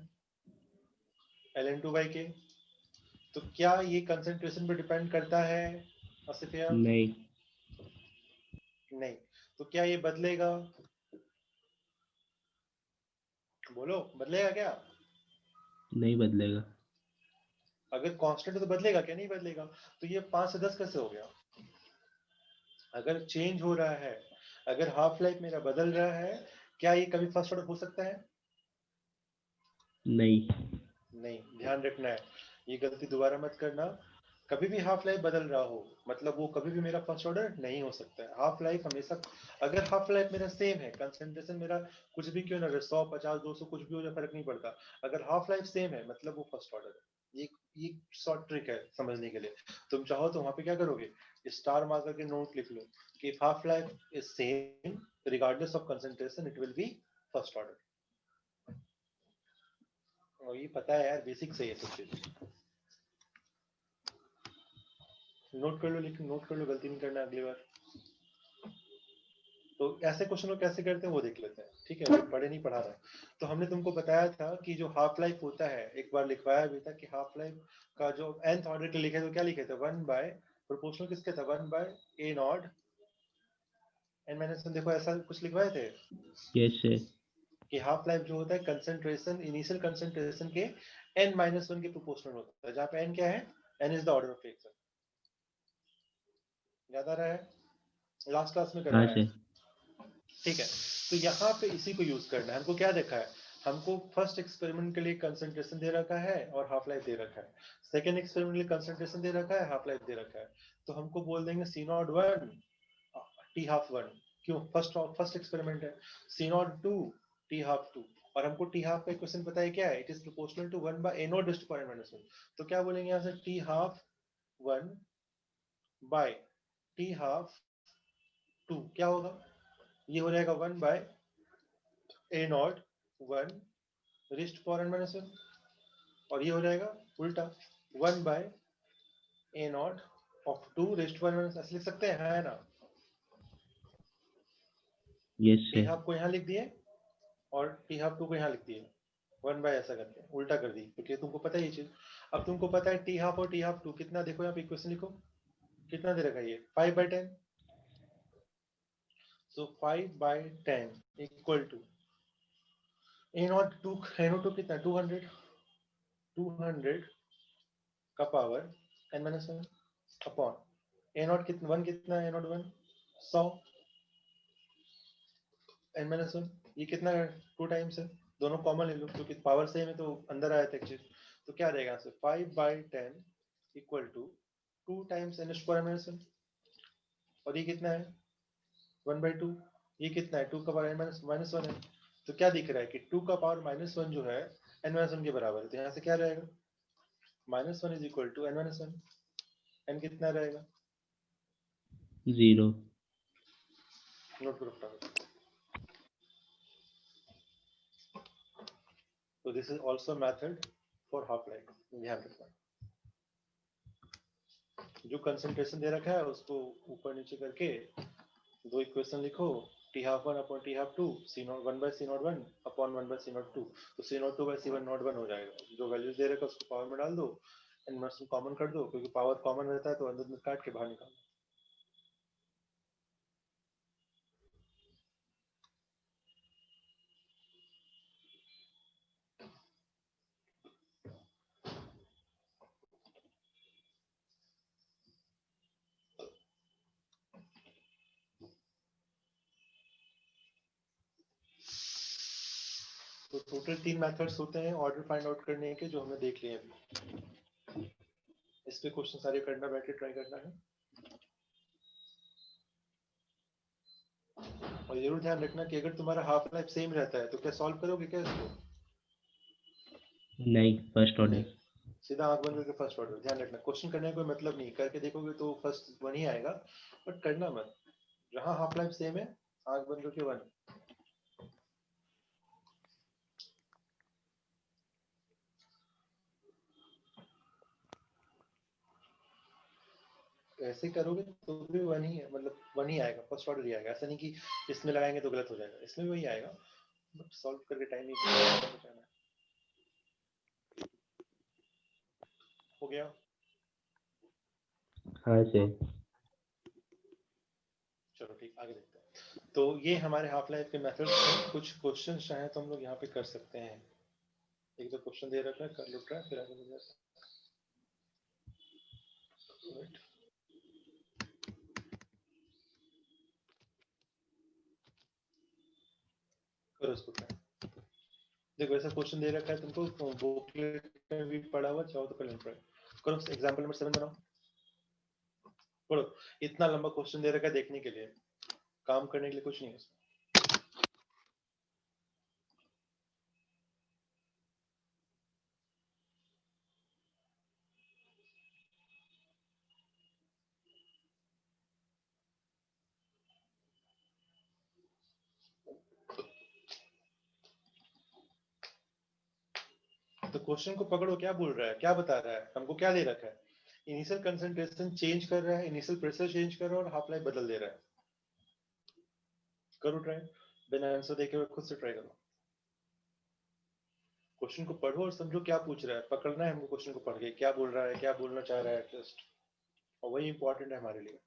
ln2/k। तो क्या ये कंसंट्रेशन पर डिपेंड करता है आसिफिया? नहीं। नहीं। तो क्या ये बदलेगा? बोलो, बदलेगा क्या? नहीं बदलेगा। अगर कांस्टेंट है तो बदलेगा क्या? नहीं बदलेगा। तो ये 5 से 10 कैसे हो गया? अगर चेंज हो रहा है, अगर हाफ लाइफ मेरा बदल रहा है, क्या ये कभी फर्स्ट ऑर्डर हो सकता है? नहीं। नहीं, ध्यान रखना है, ये गलती दोबारा मत करना। कभी भी हाफ लाइफ बदल रहा हो मतलब वो कभी भी मेरा फर्स्ट ऑर्डर नहीं हो सकता है। हाफ लाइफ हमेशा, अगर हाफ लाइफ मेरा सेम है, कंसंट्रेशन मेरा कुछ भी क्यों ना रहे, 100 50 200 कुछ भी हो जाए, फर्क नहीं पड़ता। अगर हाफ लाइफ सेम है मतलब वो फर्स्ट ऑर्डर है। ये शॉर्ट ट्रिक है समझने के लिए। तुम चाहो तो वहां पे क्या करोगे, स्टार मार्क करके नोट लिख लो कि half life is same regardless of concentration, it will be first order. और ये पता है यार, बेसिक से ये सब चीज नोट कर लो, लेकिन नोट कर लो, गलती नहीं करना अगली बार। तो ऐसे क्वेश्चन को कैसे करते हैं वो देख लेते हैं, ठीक है? पढ़े नहीं पढ़ा रहा। तो हमने तुमको बताया था कि जो हाफ लाइफ होता है, एक बार लिखवाया भी था कि हाफ लाइफ का जो nth ऑर्डर के लिखे तो क्या लिखे थे, 1 बाय प्रोपोर्शनल किसके था, 1 बाय A नॉट n-1। देखो ऐसा कुछ लिखवाए थे यस सर। कि हाफ लाइफ जो होता है कंसंट्रेशन, इनिशियल कंसंट्रेशन के n-1 के प्रोपोर्शनल होता है, जहाँ पे n क्या है, n is the order of reaction. याद आ रहा है? लास्ट क्लास में हाँ करवाया है, सर। ठीक है? तो यहाँ पे इसी को यूज करना है। हमको क्या देखा है, हमको फर्स्ट एक्सपेरिमेंट के लिए कंसंट्रेशन दे रखा है और हाफ लाइफ दे रखा है। सेकंड एक्सपेरिमेंट के लिए कंसंट्रेशन दे रखा है, हाफ लाइफ दे रखा है। तो हमको बोल देंगे C नॉट 1 T हाफ 1, क्यों, फर्स्ट एक्सपेरिमेंट है। C नॉट 2 T हाफ 2, और हमको T हाफ का इक्वेशन पता है क्या है, it is proportional to 1 by A not raised to power -1। तो क्या बोलेंगे यहाँ से, T half 1 by T half 2 क्या होगा, ये हो जाएगा 1 by A not 1 raised to power n-1, और ये हो जाएगा उल्टा 1 by A not of 2 raised to power n-1। ऐसे लिख सकते हैं, है ना? Yes T sir. हाफ को यहाँ लिख दिए और टी हाफ टू को यहाँ लिख दिए, 1/, ऐसा करके उल्टा कर दी, क्योंकि तुमको पता है ये चीज। अब तुमको पता है टी हाफ और टी हाफ टू कितना, देखो यहाँ पे इक्वेशन लिखो, कितना दे रखा है ये 5/10। So 5/10 equal to A not two, A not two कितना 200, 200 का power n-1 upon A not कितना 1, कितना ए नॉट 1 100 n-1, ये कितना है 2 टाइम्स है, दोनों कॉमन ले लो क्योंकि पावर सेम है तो अंदर आया था एक चीज। तो क्या रहेगा answer 5/10 equal to 2 times n² n-1, और ये कितना है 1/2, ये कितना है 2 का पावर n-1 है। तो क्या दिख रहा है कि 2 का पावर -1 जो है n-1 के बराबर है, तो यहाँ से क्या रहेगा -1 is equal to n-1, n कितना रहेगा 0। नोट करो फटाफट। तो this is also method for half life, ध्यान रखना। जो कंसंट्रेशन दे रखा है उसको ऊपर नीचे करके दो इक्वेशन लिखो, T12 upon T12 C0 1/C01 upon 1/C02, तो C02/C101 हो जाएगा। जो वैल्यूज दे रखा है उसको पावर में डाल दो, इनवर्स में कॉमन कर दो, क्योंकि पावर कॉमन रहता है तो अंदर में काट के बाहर निकाल दो। तो टोटल 3 मेथड्स होते हैं ऑर्डर फाइंड आउट करने के, जो हमने देख लिए अभी। इस पे क्वेश्चन सारे करना, बैठ के ट्राई करना है, और जरूर ध्यान रखना कि अगर तुम्हारा हाफ लाइफ सेम रहता है तो क्या सॉल्व करोगे क्या इसको? नहीं, फर्स्ट नहीं, ऑर्डर। सीधा आंख बंद करके फर्स्ट ऑर्डर। ध्यान रखना क्वेश्चन करने का कोई मतलब नहीं, करके देखोगे तो फर्स्ट 1 ही आएगा, बट करना मत। जहां हाफ लाइफ सेम है आंख बंद करके 1। ऐसे करोगे तो भी 1 ही है, मतलब 1 ही आएगा, फर्स्ट ऑर्डर ही आएगा। ऐसा नहीं कि इसमें लगाएंगे तो गलत हो जाएगा, इसमें भी वही आएगा, बट सॉल्व करके टाइम नहीं बचाना है। हो गया? हाँ सर। चलो ठीक, आगे देखते हैं। तो ये हमारे हाफ लाइफ के मेथड्स हैं। कुछ क्वेश्चन चाहे तो हम लोग यहाँ पे कर सकते हैं। एक दो क्वेश्चन दे रखा है, कर लो ट्राई, फिर आगे बढ़ जाते हैं। करो इसको ट्राई। देखो ऐसा क्वेश्चन दे रखा है तुमको, बुकलेट में भी पढ़ा हुआ, चाहो तो कर लो ट्राई। करो एग्जांपल नंबर 7 बनाओ, पढ़ो। इतना लंबा क्वेश्चन दे रखा है देखने के लिए, काम करने के लिए कुछ नहीं है इसमें। तो क्वेश्चन को पकड़ो, क्या बोल रहा है, क्या बता रहा है हमको, क्या दे रखा है? इनिशियल कंसंट्रेशन चेंज कर रहा है, इनिशियल प्रेशर चेंज कर रहा है और हाफ लाइफ बदल दे रहा है। करो ट्राई, बिना आंसर देखे हुए खुद से ट्राई करो। क्वेश्चन को पढ़ो और समझो क्या पूछ रहा है, पकड़ना है हमको क्वेश्चन को पढ़ के, क्या बोल रहा है, क्या बोलना चाह रहा है जस्ट, और वही इंपॉर्टेंट है हमारे लिए।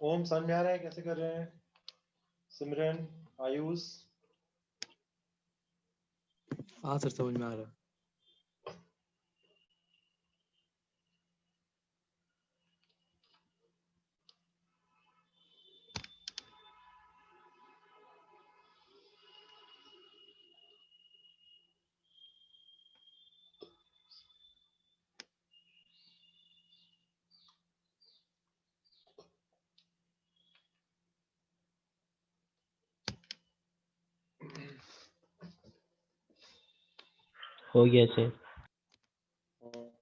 ओम समझ में आ रहा है कैसे कर रहे हैं? सिमरन, आयुष, हाँ सर, समझ में आ रहा है। हो गया सर।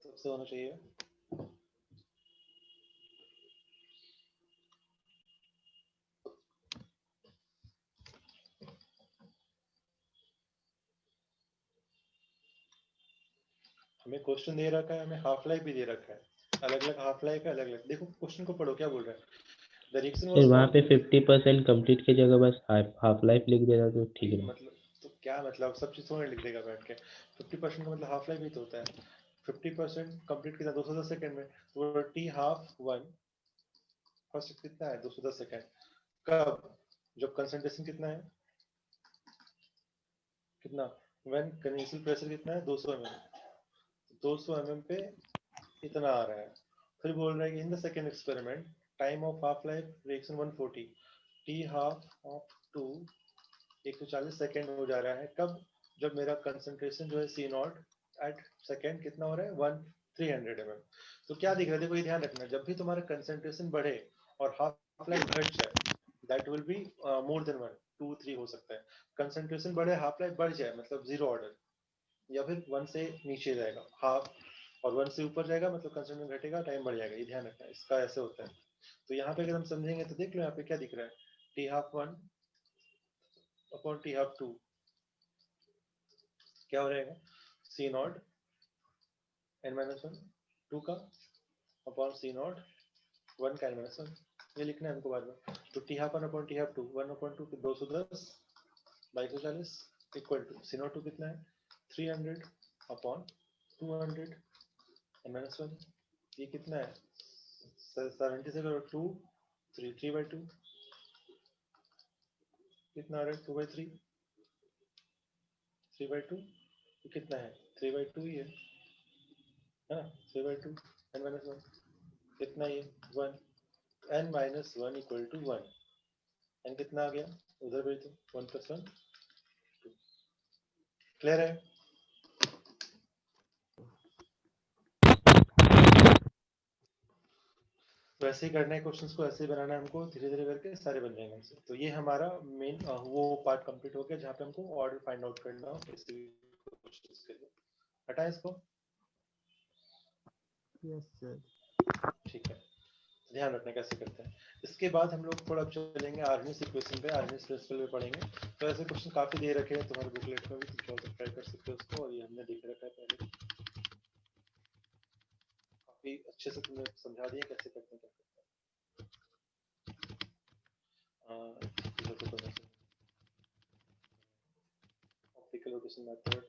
सबसे होना चाहिए। हमें क्वेश्चन दे रखा है, हमें हाफ लाइफ भी दे रखा है, अलग अलग हाफ लाइफ है, अलग अलग। देखो क्वेश्चन को पढ़ो क्या बोल रहा है। द रिएक्शन फिर वाज वहाँ पे फाउंड 50% कंप्लीट की जगह बस हाफ लाइफ लिख देना तो ठीक है। मतलब तो क्या मतलब सब चीज थोड़ा लिख देगा बैठ के। 50% का मतलब हाफ लाइफ ही तो होता है। 50% कंप्लीट कितना 210 सेकंड में, तो टी हाफ 1 फर्स्ट कितना है 210 सेकंड। कब? जब कंसंट्रेशन कितना है, कितना व्हेन इनिशियल प्रेशर कितना है 200 mm, 200 mm पे इतना आ रहा है। फिर बोल रहा है कि in the second experiment time of half life reaction 140 T half of 2 140 second हो जा रहा है। कब? जब मेरा कंसंट्रेशन जो है सी नॉट एट सेकंड कितना हो रहा है 300 mm। तो क्या दिख रहा है, देखो ये ध्यान रखना, जब भी तुम्हारा कंसंट्रेशन बढ़े और हाफ लाइफ घट जाए that will be more than 1 2 3 हो सकता है। कंसंट्रेशन बढ़े हाफ लाइफ बढ़ जाए मतलब जीरो ऑर्डर, या फिर 1 से नीचे जाएगा हाफ, और 1 से ऊपर जाएगा मतलब कंसंट्रेशन घटेगा टाइम बढ़ जाएगा। ये ध्यान रखना है, इसका ऐसे होता है। तो यहाँ पे अगर हम समझेंगे तो देख लो यहाँ पे क्या दिख रहा है, T half 1 upon t half 2 क्या हो रहेगा, सी नॉट n माइनस 1 2 का अपॉन सी नॉट 1 का n माइनस 1, ये लिखना है हमको बाद में। तो t half 1 upon t half 2 1 upon 2 210 240 equal to C not 2 कितना है 300 अपॉन 200 n माइनस 1, ये कितना है 70 से करो 2 3 3/2 कितना आ रहा है 2/3 3/2 ये कितना है 3/2 ही है ना 3/2 n माइनस 1 कितना ये 1 n minus 1 equal to 1, n कितना आ गया उधर भी तो 1 + 1 2। क्लियर है? तो ऐसे ही करना है क्वेश्चंस को, ऐसे ही बनाना है हमको, धीरे धीरे करके सारे बन जाएंगे हमसे। तो ये हमारा मेन वो पार्ट कंप्लीट हो गया जहाँ पे हमको ऑर्डर फाइंड आउट करना हो किसी भी क्वेश्चंस के लिए। हटाएं इसको, यस सर। ठीक है। ध्यान रखना कैसे करते हैं। इसके बाद हम लोग थोड़ा चलेंगे आर्गेनियस इक्वेशन पे, आर्गेनियस प्रिंसिपल पे पढ़ेंगे। तो ऐसे क्वेश्चन काफी दे रखे हैं तुम्हारे बुकलेट में भी, तुम चाहो तो ट्राई कर सकते हो उसको, और ये हमने देख रखा है पहले, काफी अच्छे से तुमने समझा दिया कैसे करते हैं क्या करते हैं। ऑप्टिकल रोटेशन मेथड,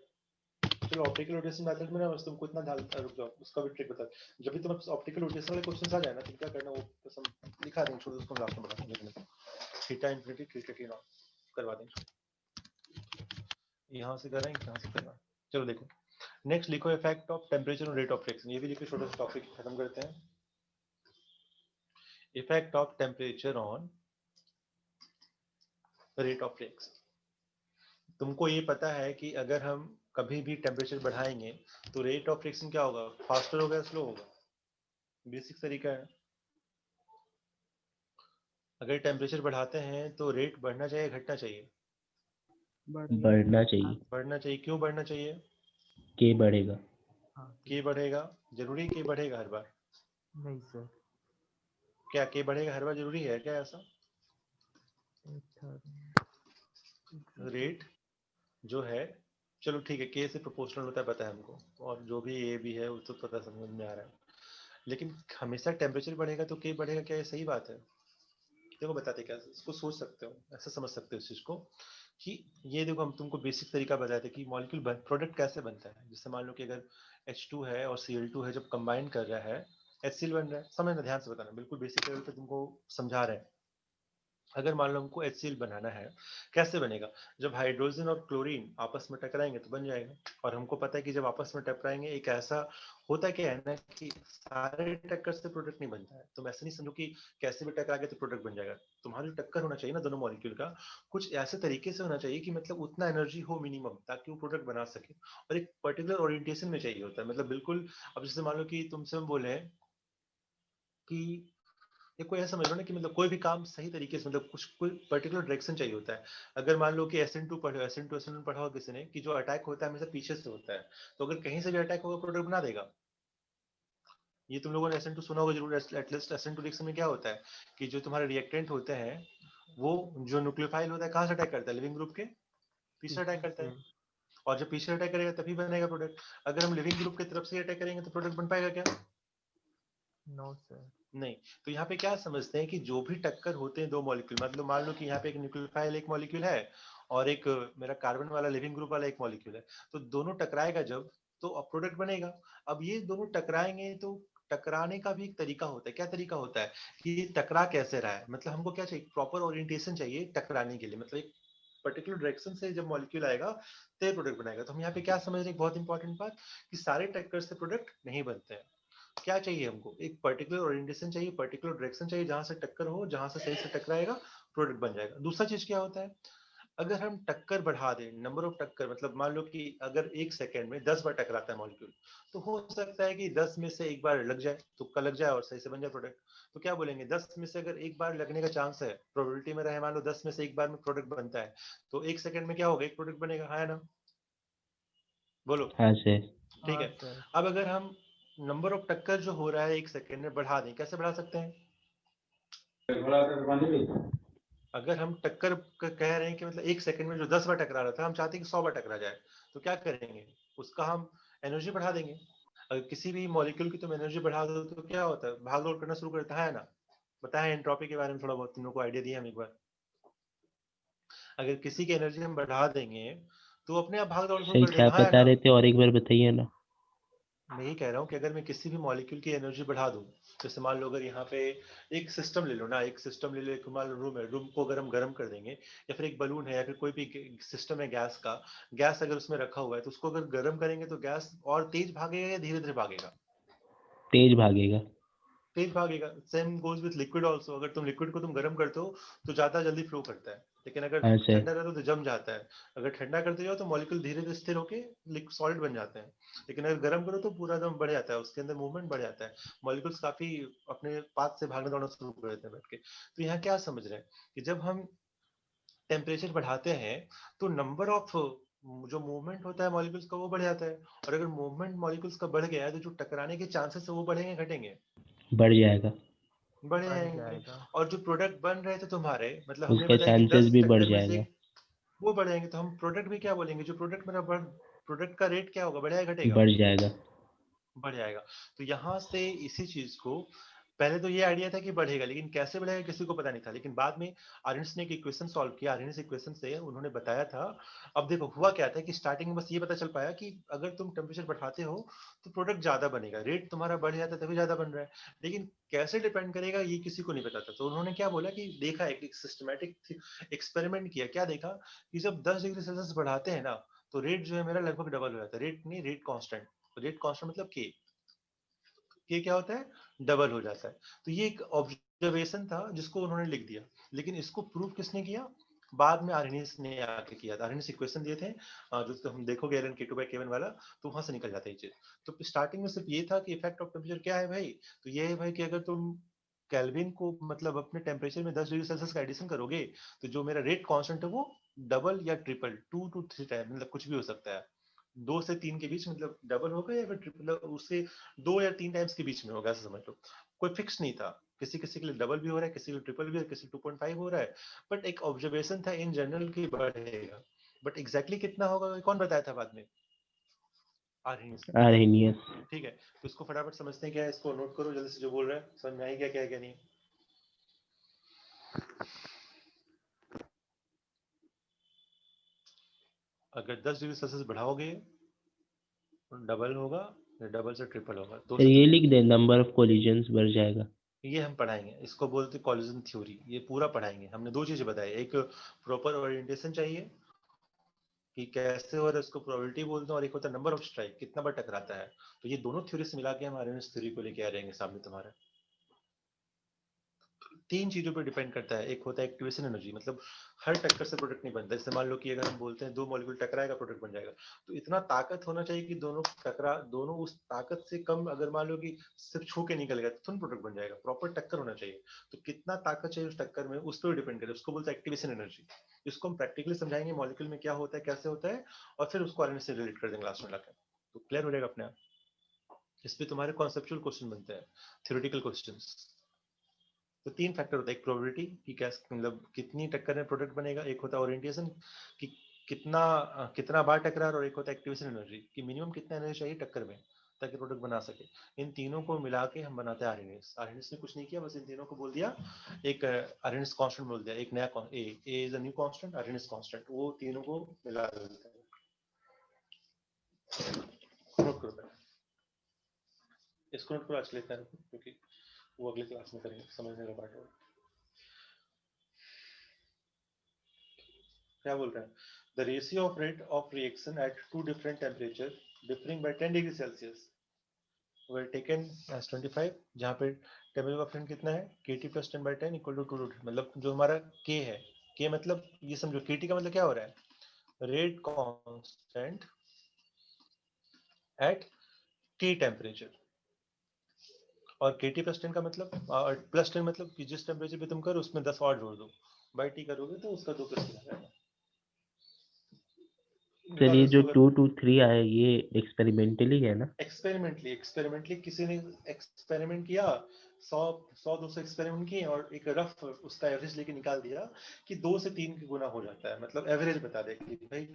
चलो ऑप्टिकल रोटेशन मेथड में ना बस तुमको इतना ध्यान रुक जाओ, उसका भी ट्रिक बता। जब भी तुम्हें ऑप्टिकल रोटेशन वाले क्वेश्चन आ जाए ना, तुम क्या करना, वो बस हम लिखा देंगे, छोड़ उसको लास्ट में बता देंगे, theta infinity theta T not करवा देंगे। यहाँ से करेंगे, यहाँ से करना। चलो देखो नेक्स्ट लिखो इफेक्ट ऑफ टेम्परेचर और रेट ऑफ रिएक्शन, ये भी लिखो, छोटा सा टॉपिक खत्म करते हैं। Effect of temperature on rate of reaction. तुमको ये पता है कि अगर हम कभी भी टेम्परेचर बढ़ाएंगे तो रेट ऑफ रिएक्शन क्या होगा, फास्टर होगा स्लो होगा, बेसिक तरीका है। अगर टेम्परेचर बढ़ाते हैं तो रेट बढ़ना चाहिए घटना चाहिए, बढ़ना चाहिए। बढ़ना चाहिए। क्यों बढ़ना चाहिए? के बढ़ेगा। हाँ के बढ़ेगा, जरूरी के बढ़ेगा हर बार? नहीं सर। क्या के बढ़ेगा हर बार जरूरी है क्या ऐसा? रेट जो है, चलो ठीक है, के से प्रोपोर्शनल होता है पता है हमको, और जो भी ए भी है वो तो पता समझ में आ रहा है, लेकिन हमेशा टेम्परेचर बढ़ेगा तो के बढ़ेगा क्या, ये सही बात है? देखो बताते क्या, इसको सोच सकते हो, ऐसा समझ सकते हो इस चीज को कि ये देखो हम तुमको बेसिक तरीका बताए थे कि मॉलिक्यूल प्रोडक्ट कैसे बनता है। जैसे मान लो कि अगर H2 है और Cl2 है, जब कंबाइन कर रहा है HCl बन रहा है। समझना, ध्यान से बताना, बिल्कुल बेसिक लेवल पे तुमको समझा रहे हैं। अगर मान लो हमको HCl बनाना है, कैसे बनेगा? जब हाइड्रोजन और क्लोरीन आपस में टकराएंगे तो बन जाएगा। और हमको पता है कि जब आपस में टकराएंगे एक ऐसा होता है, क्या है ना कि सारे टक्कर से प्रोडक्ट नहीं बनता है। तुम ऐसे नहीं समझो कि कैसे भी टकरा गया तो प्रोडक्ट बन जाएगा। तुम्हारी टक्कर होना चाहिए ना दोनों मॉलिक्यूल का, कुछ ऐसे तरीके से होना चाहिए कि मतलब उतना एनर्जी हो मिनिमम, ताकि वो प्रोडक्ट बना सके। और एक पर्टिकुलर ओरिएंटेशन में चाहिए होता है, मतलब बिल्कुल। अब जैसे मान लो कि तुमसे हम बोले कि ये कोई ऐसा समझ लो ना कि मतलब कोई भी काम सही तरीके से, मतलब कुछ कोई पर्टिकुलर डायरेक्शन चाहिए होता है। अगर मान लो कि SN2 पढ़ो, SN2 पढ़ा हो किसी ने, कि जो अटैक होता है हमेशा पीछे से होता है, तो अगर कहीं से भी अटैक होगा प्रोडक्ट बना देगा। ये तुम लोगों ने SN2 सुना होगा जरूर। एटलीस्ट SN2 रिएक्शन में क्या होता है कि जो तुम्हारे रिएक्टेंट होते हैं, वो जो न्यूक्लियोफाइल होता है कहाँ से अटैक करता है, लिविंग ग्रुप के पीछे अटैक करता है। और जब पीछे अटैक करेगा तभी बनेगा प्रोडक्ट। अगर हम लिविंग ग्रुप की तरफ से अटैक करेंगे तो प्रोडक्ट बन पाएगा क्या? No sir. नहीं। तो यहाँ पे क्या समझते हैं कि जो भी टक्कर होते हैं दो मॉलिक्यूल, मतलब मान लो कि यहाँ पे एक न्यूक्लियोफाइल एक मॉलिक्यूल है और एक मेरा कार्बन वाला लिविंग ग्रुप वाला एक मॉलिक्यूल है, तो दोनों टकराएगा जब तो अब प्रोडक्ट बनेगा। अब ये दोनों टकराएंगे तो टकराने का भी एक तरीका होता है। क्या तरीका होता है कि ये टकरा कैसे रहा है, मतलब हमको क्या चाहिए, प्रॉपर ओरिएंटेशन चाहिए टकराने के लिए, मतलब एक पर्टिकुलर डायरेक्शन से जब मॉलिक्यूल आएगा तो प्रोडक्ट बनाएगा। तो हम यहाँ पे क्या समझ रहे हैं, बहुत इंपॉर्टेंट बात, कि सारे टक्कर से प्रोडक्ट नहीं बनते हैं। क्या चाहिए हमको, एक पर्टिकुलर ओरिएंटेशन चाहिए, पर्टिकुलर डायरेक्शन चाहिए, जहां से टक्कर हो, जहां से सही से टकराएगा प्रोडक्ट बन जाएगा। दूसरा चीज क्या होता है, अगर हम टक्कर बढ़ा दें, नंबर ऑफ टक्कर, मतलब मान लो कि अगर एक सेकंड में 10 बार टकराता है मॉलिक्यूल, तो हो सकता है कि 10 में से एक बार लग जाए, तुक्का लग जाए और सही से बन जाए प्रोडक्ट। तो क्या बोलेंगे, 10 में से अगर एक बार लगने का चांस है, प्रोबेबिलिटी में रहे, मान लो 10 में से एक बार में प्रोडक्ट बनता है, तो एक सेकंड में क्या होगा, एक प्रोडक्ट बनेगा, है ना? बोलो। हाँ सर। ठीक हाँ है। सर। अब अगर हम नंबर ऑफ टक्कर जो हो रहा है एक सेकंड में बढ़ा दें, कैसे बढ़ा सकते हैं? अगर हम टक्कर कह रहे हैं कि मतलब एक सेकंड में जो 10 बार टकरा रहा था, हम चाहते हैं कि 100 बार टकरा जाए, तो क्या करेंगे, उसका हम एनर्जी बढ़ा देंगे। अगर किसी भी मॉलिक्यूल की तुम एनर्जी बढ़ा दो तो क्या होता है, भाग दौड़ करना शुरू करता है ना? बताया एंट्रोपी के बारे में थोड़ा बहुत तुम लोग को आइडिया दिया हम एक बार। अगर किसी की एनर्जी हम बढ़ा देंगे तो अपने आप भाग दौड़ शुरू सर कर क्या देगा, है बता ना? रहे थे और एक बार बताइए ना। मैं यही कह रहा हूँ कि अगर मैं किसी भी मॉलिक्यूल की एनर्जी बढ़ा दूं, जैसे मान लो अगर यहाँ पे एक सिस्टम ले लो ना, एक सिस्टम ले लो, एक मान लो रूम है, रूम को अगर हम गर्म कर देंगे, या फिर एक बलून है, या फिर कोई भी सिस्टम है गैस का, गैस अगर उसमें रखा हुआ है तो उसको अगर गर्म करेंगे तो गैस और तेज भागेगा या धीरे धीरे भागेगा? तेज भागेगा। तेज भागेगा। Same goes with liquid also, अगर तुम लिक्विड को तुम गर्म करते हो तो ज्यादा जल्दी फ्लो करता है, लेकिन अगर हाँ सर। ठंडा रहता है तो जम जाता है। अगर ठंडा करते जाओ तो मॉलिक्यूल धीरे धीरे स्थिर होकर सॉलिड बन जाते हैं, लेकिन अगर गर्म करो तो पूरा दम बढ़ जाता है, उसके अंदर मूवमेंट बढ़ जाता है, मॉलिक्यूल्स काफी अपने पाथ से भागना दौड़ना शुरू कर देते हैं बैठ के। तो यहाँ क्या समझ रहे हैं कि जब हम टेम्परेचर बढ़ाते हैं तो नंबर ऑफ जो मूवमेंट होता है मॉलिक्यूल्स का वो बढ़ जाता है, और अगर मूवमेंट मॉलिक्यूल्स का बढ़ गया है तो जो टकराने के चांसेस है वो बढ़ेंगे घटेंगे? बढ़ जाएगा। बढ़ बढ़ जाएंगे। जाएगा। और जो प्रोडक्ट बन रहे थे तुम्हारे, मतलब हमने उसका बताया कि चांसेस 10 भी बढ़ टक्कर में से जाएगा। वो बढ़ेंगे, तो हम प्रोडक्ट भी क्या बोलेंगे, जो प्रोडक्ट मेरा प्रोडक्ट का रेट क्या होगा, बढ़ेगा घटेगा? बढ़ जाएगा। बढ़ जाएगा। तो यहाँ से इसी चीज को, पहले तो ये आइडिया था कि बढ़ेगा, लेकिन कैसे बढ़ेगा किसी को पता नहीं था, लेकिन बाद में आर्यन्स ने एक इक्वेशन सॉल्व किया, आर्यन्स इक्वेशन से उन्होंने बताया था। अब देखो हुआ क्या था कि स्टार्टिंग में बस ये पता चल पाया कि अगर तुम टेम्परेचर बढ़ाते हो तो प्रोडक्ट ज्यादा बनेगा, रेट तुम्हारा बढ़ जाता है तभी ज्यादा बन रहा है, लेकिन कैसे डिपेंड करेगा ये किसी को नहीं पता था। तो उन्होंने क्या बोला कि देखा, एक सिस्टमैटिक एक्सपेरिमेंट किया, क्या देखा कि जब 10 डिग्री सेल्सियस बढ़ाते हैं ना तो रेट जो है मेरा लगभग डबल हो जाता है, रेट नहीं, रेट कांस्टेंट। रेट कांस्टेंट मतलब के क्या होता है, डबल हो जाता है। तो ये एक ऑब्जर्वेशन था जिसको उन्होंने लिख दिया, लेकिन इसको प्रूव किसने किया, बाद में आर्हेनियस ने आके किया था। आर्हेनियस इक्वेशन दिए थे जो तो हम देखोगे एलन K2/K1 वाला, तो वहां से निकल जाता है ये चीज। तो स्टार्टिंग में सिर्फ ये था कि इफेक्ट ऑफ टेम्परेचर क्या है भाई, तो ये है भाई कि अगर तुम केल्विन को मतलब अपने टेम्परेचर में 10 डिग्री सेल्सियस का एडिशन करोगे तो जो मेरा रेट कांस्टेंट है वो डबल या ट्रिपल, 2 to 3 टाइम, मतलब कुछ भी हो सकता है, 2 से 3 के बीच, मतलब डबल होगा या फिर ट्रिपल, उससे 2 या 3 टाइम्स के बीच में होगा, ऐसा समझ लो। कोई फिक्स नहीं था, किसी किसी के लिए डबल भी हो रहा है, किसी के लिए ट्रिपल भी है, किसी 2.5 हो रहा है, बट एक ऑब्जर्वेशन था इन जनरल की बढ़ेगा। बट एग्जैक्टली कितना होगा कौन बताया था बाद में, आर्हेनियस ने। आर्हेनियस। ठीक है, तो इसको फटाफट समझते हैं क्या है, इसको नोट करो जल्दी से, जो बोल रहा है समझ में आई क्या, क्या है क्या नहीं। अगर 10 डिग्री सेल्सियस बढ़ाओगे तो डबल होगा, या डबल से ट्रिपल होगा, दो सर से ये तीन लिख दे, नंबर ऑफ कोलिजन्स बढ़ जाएगा। ये हम पढ़ाएंगे, इसको बोलते हैं कॉलिजन थ्योरी, ये पूरा पढ़ाएंगे। हमने दो चीजें बताई, एक प्रॉपर ओरिएंटेशन चाहिए कि कैसे हो रहा है उसको प्रोबेबिलिटी बोलते हैं, और एक होता है नंबर ऑफ स्ट्राइक, कितना बार टकराता है। तो ये दोनों थ्योरी से मिला के हम आर्हेनियस थ्योरी को लेके आ जाएंगे सामने तुम्हारे। तीन चीजों पर डिपेंड करता है, एक होता है एक्टिवेशन एनर्जी, मतलब हर टक्कर से प्रोडक्ट नहीं बनता। जैसे मान लो कि अगर हम बोलते हैं दो मॉलिक्यूल टकराएगा प्रोडक्ट बन जाएगा, तो इतना ताकत होना चाहिए कि दोनों उस ताकत से कम, अगर मान लो कि सिर्फ छू के निकल गया तो तुरंत प्रोडक्ट बन जाएगा, प्रॉपर टक्कर होना चाहिए। तो कितना ताकत चाहिए उस टक्कर में, उस पर डिपेंड करे, उसको बोलते हैं एक्टिवेशन एनर्जी। इसको हम प्रैक्टिकली समझाएंगे मॉलिक्यूल में क्या होता है कैसे होता है, और फिर उसको आर्एनए से रिलेट कर देंगे लास्ट में लाकर, तो क्लियर हो जाएगा अपने आप। इस पे तुम्हारे कॉन्सेप्चुअल क्वेश्चन बनते हैं, थ्योरेटिकल क्वेश्चंस। तो तीन फैक्टर होता है, एक प्रोबेबिलिटी कि क्या, मतलब कितनी टक्कर में प्रोडक्ट बनेगा, एक होता है ओरिएंटेशन कि कितना बार टकरार, और एक होता है एक्टिवेशन एनर्जी कि मिनिमम कितना एनर्जी चाहिए टक्कर में ताकि प्रोडक्ट बना सके। इन तीनों को मिला के हम बनाते हैं आरएनएस। आरएनएस ने कुछ नहीं किया, बस इन तीनों को बोल दिया, एक आरएनएस कांस्टेंट बोल दिया, एक नया A is a new constant, RNS constant, वो तीनों को मिला देते हैं। नोट करो पहले, इसको नोट करो, आज लेते हैं क्योंकि वो अगले क्लास में करेंगे, समझने का पार्ट होगा। क्या बोल रहे हैं? The ratio of rate of reaction at two different temperature differing by 10 degree Celsius were taken as 25, जहाँ पे टेम्परेचर ऑफ कितना है, kT plus 10 by 10 equal to 2, मतलब जो हमारा k है, k मतलब ये समझो, kT का मतलब क्या हो रहा है, rate constant eight t temperature, और kT plus 10 का मतलब प्लस 10 मतलब कि जिस टेम्परेचर पे तुम करो उसमें 10 और जोड़ दो, बाई t करोगे तो उसका 2 प्लस आ जाएगा। सर ये जो 2 to 3 आया ये एक्सपेरिमेंटली है ना? एक्सपेरिमेंटली किसी ने एक्सपेरिमेंट किया, 100-200 एक्सपेरिमेंट किए और एक रफ उसका एवरेज लेके निकाल दिया कि 2 से 3 गुना हो जाता है, मतलब एवरेज बता दे कि भाई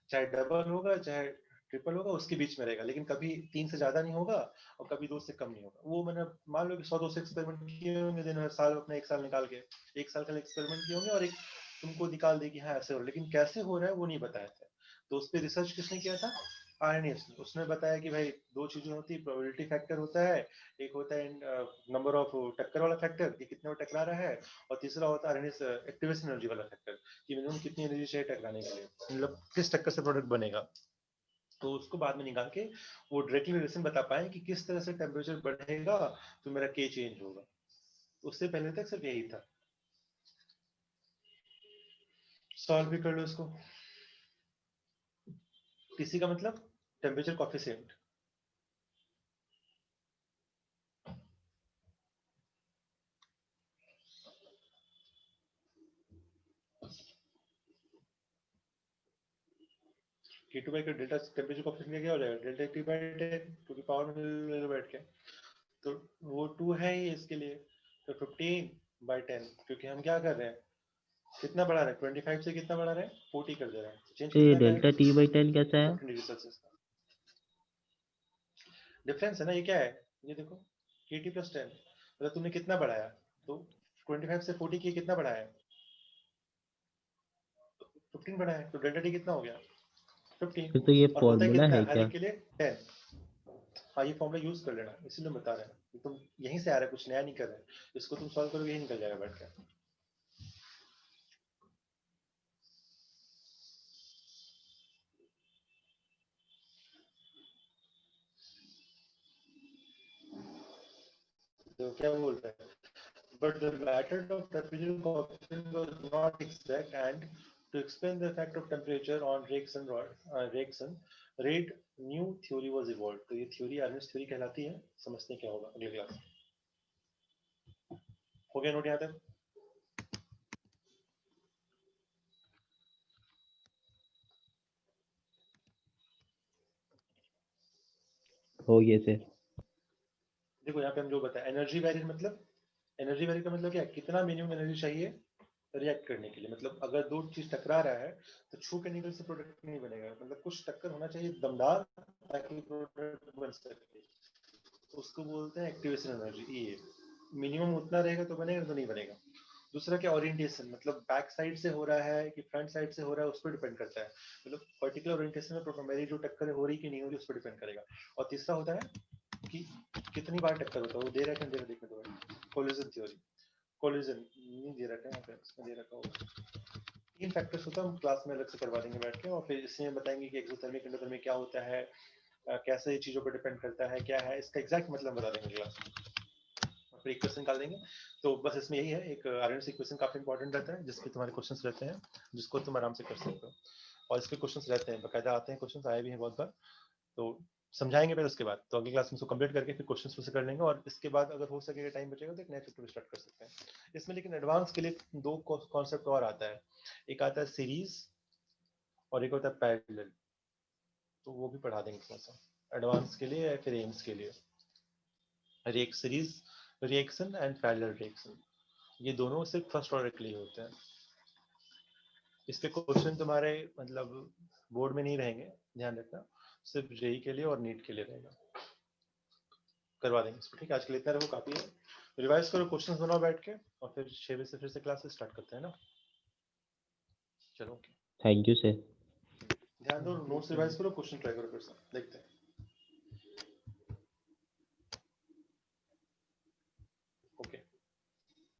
चाहे डबल होगा चाहे ट्रिपल होगा उसके बीच में रहेगा, लेकिन कभी 3 से ज्यादा नहीं होगा और कभी 2 से कम नहीं होगा। वो मैंने मान लो कि 100-200 एक्सपेरिमेंट किए होंगे, दिन हर साल अपना 1 साल निकाल के 1 साल का एक्सपेरिमेंट किए होंगे और एक तुमको निकाल दे कि हाँ ऐसे हो, लेकिन कैसे हो रहा है वो नहीं बताया था। तो उस पर रिसर्च किसने किया था? आर्नियस ने। उसने बताया कि भाई 2 चीजें होती है, प्रोबेबिलिटी फैक्टर होता है, एक होता है नंबर ऑफ टक्कर वाला फैक्टर कि कितने में टकरा रहा है, और तीसरा होता है आर्नियस एक्टिवेशन एनर्जी वाला फैक्टर कि मिनिमम कितनी एनर्जी चाहिए टकराने के लिए, मतलब किस टक्कर से प्रोडक्ट बनेगा। तो उसको बाद में निकाल के वो डायरेक्टली रिलेशन बता पाए कि किस तरह से टेम्परेचर बढ़ेगा तो मेरा के चेंज होगा। उससे पहले तक सिर्फ यही था। सॉल्व भी कर लो इसको। टीसी का मतलब टेम्परेचर कोफिशिएंट। T2 बाई का डेल्टा टेम्परेचर कोफिशिएंट क्या हो जाएगा, डेल्टा T बाई 10, क्योंकि पावर में ले बैठ के, तो वो 2 है ही इसके लिए, तो 15 बाई 10, क्योंकि हम क्या कर रहे हैं, कितना बढ़ा रहे हैं, 25 से कितना बढ़ा रहे हैं, 40 कर दे रहे हैं, चेंज तो ये कितना का डेल्टा है, T by 10 कैसा है? 15 डिग्री सेल्सियस का डिफरेंस है ना। ये क्या है, ये देखो kT plus 10, मतलब तुमने कितना बढ़ाया, तो 25 से 40 की कितना बढ़ाया, 15 बढ़ाया, तो डेल्टा टी कितना हो गया, 15। फिर तो ये और होता है फॉर्मूला कितना है हर क्या? एक के लिए 10। हाँ ये फॉर्मूला यूज कर लेना, इसीलिए बता रहे हैं, तुम यहीं से आ रहा है, कुछ नया नहीं कर रहे हैं, इसको तुम सॉल्व करोगे यही निकल जाएगा बैठ के। तो क्या बोल रहे हैं, but the method of temperature coefficient was not exact, and to explain the effect of temperature on reaction rate, new theory was evolved। तो ये थ्योरी अर्नेस्ट थ्योरी कहलाती है, समझते हैं क्या होगा अगले क्लास में। हो गया नोट यहाँ तक? हो गया सर। देखो यहाँ पे हम जो बताया, एनर्जी बैरियर मतलब, एनर्जी बैरियर का मतलब क्या है, कितना मिनिमम एनर्जी चाहिए रिएक्ट करने के लिए, मतलब अगर 2 चीज टकरा रहा है तो छू केमिकल से प्रोडक्ट नहीं बनेगा, मतलब कुछ टक्कर होना चाहिए दमदार ताकि प्रोडक्ट बन सके, तो उसको बोलते हैं एक्टिवेशन एनर्जी। ये मिनिमम उतना रहेगा तो बनेगा, तो नहीं बनेगा। दूसरा क्या, ओरिएंटेशन, मतलब बैक साइड से हो रहा है कि फ्रंट साइड से हो रहा है उस पर डिपेंड करता है, मतलब पर्टिकुलर ओरिएंटेशन में मेरी जो टक्कर हो रही कि नहीं हो रही उस पर डिपेंड करेगा। और तीसरा होता है कि कितनी बार टक्कर होता है, वो दे रखा है, देखने दो, कोलिजन थ्योरी, कोलिजन नहीं दे रखा है, इसमें दे रखा होगा। 3 फैक्टर्स होता है, हम क्लास में अलग से करवा देंगे बैठ के, और फिर इसमें बताएंगे कि एक्सोथर्मिक एंडोथर्मिक क्या होता है, कैसे चीजों पर डिपेंड करता है, क्या है इसका एग्जैक्ट मतलब बता देंगे क्लास में, फिर इक्वेशन निकाल देंगे। तो बस इसमें यही है, एक आरएनएस इक्वेशन काफी इंपॉर्टेंट रहता है जिसपे तुम्हारे क्वेश्चंस रहते हैं, जिसको तुम आराम से कर सकते हो, और इसके क्वेश्चंस रहते हैं, बाकायदा आते हैं, क्वेश्चंस आए भी हैं बहुत बार, तो समझाएंगे फिर उसके बाद। तो अगली क्लास में इसको कंप्लीट करके फिर क्वेश्चंस फिर से कर लेंगे, और इसके बाद अगर हो सके टाइम बचेगा तो एक नया चैप्टर स्टार्ट कर सकते हैं इसमें। लेकिन एडवांस के लिए 2 कॉन्सेप्ट और आता है, एक आता है सीरीज और एक होता है पैरेलल, तो वो भी पढ़ा देंगे थोड़ा सा एडवांस के लिए या फिर एम्स के लिए। एक series reaction and parallel reaction, ये दोनों सिर्फ फर्स्ट ऑर्डर के लिए होते हैं। इस पे क्वेश्चन तुम्हारे मतलब बोर्ड में नहीं रहेंगे, ध्यान रखना, सिर्फ जेई के लिए और नीट के लिए रहेगा। करवा देंगे इसको, ठीक है। आज के लिए इतना रखो, काफी है। रिवाइज करो, क्वेश्चंस बनाओ बैठ के, और फिर 6 बजे से फिर से क्लासेस स्टार्ट करते हैं ना। चलो, थैंक यू सर। ध्यान दो, नोट्स रिवाइज करो, क्वेश्चन ट्राई करो फिर से, देखते हैं।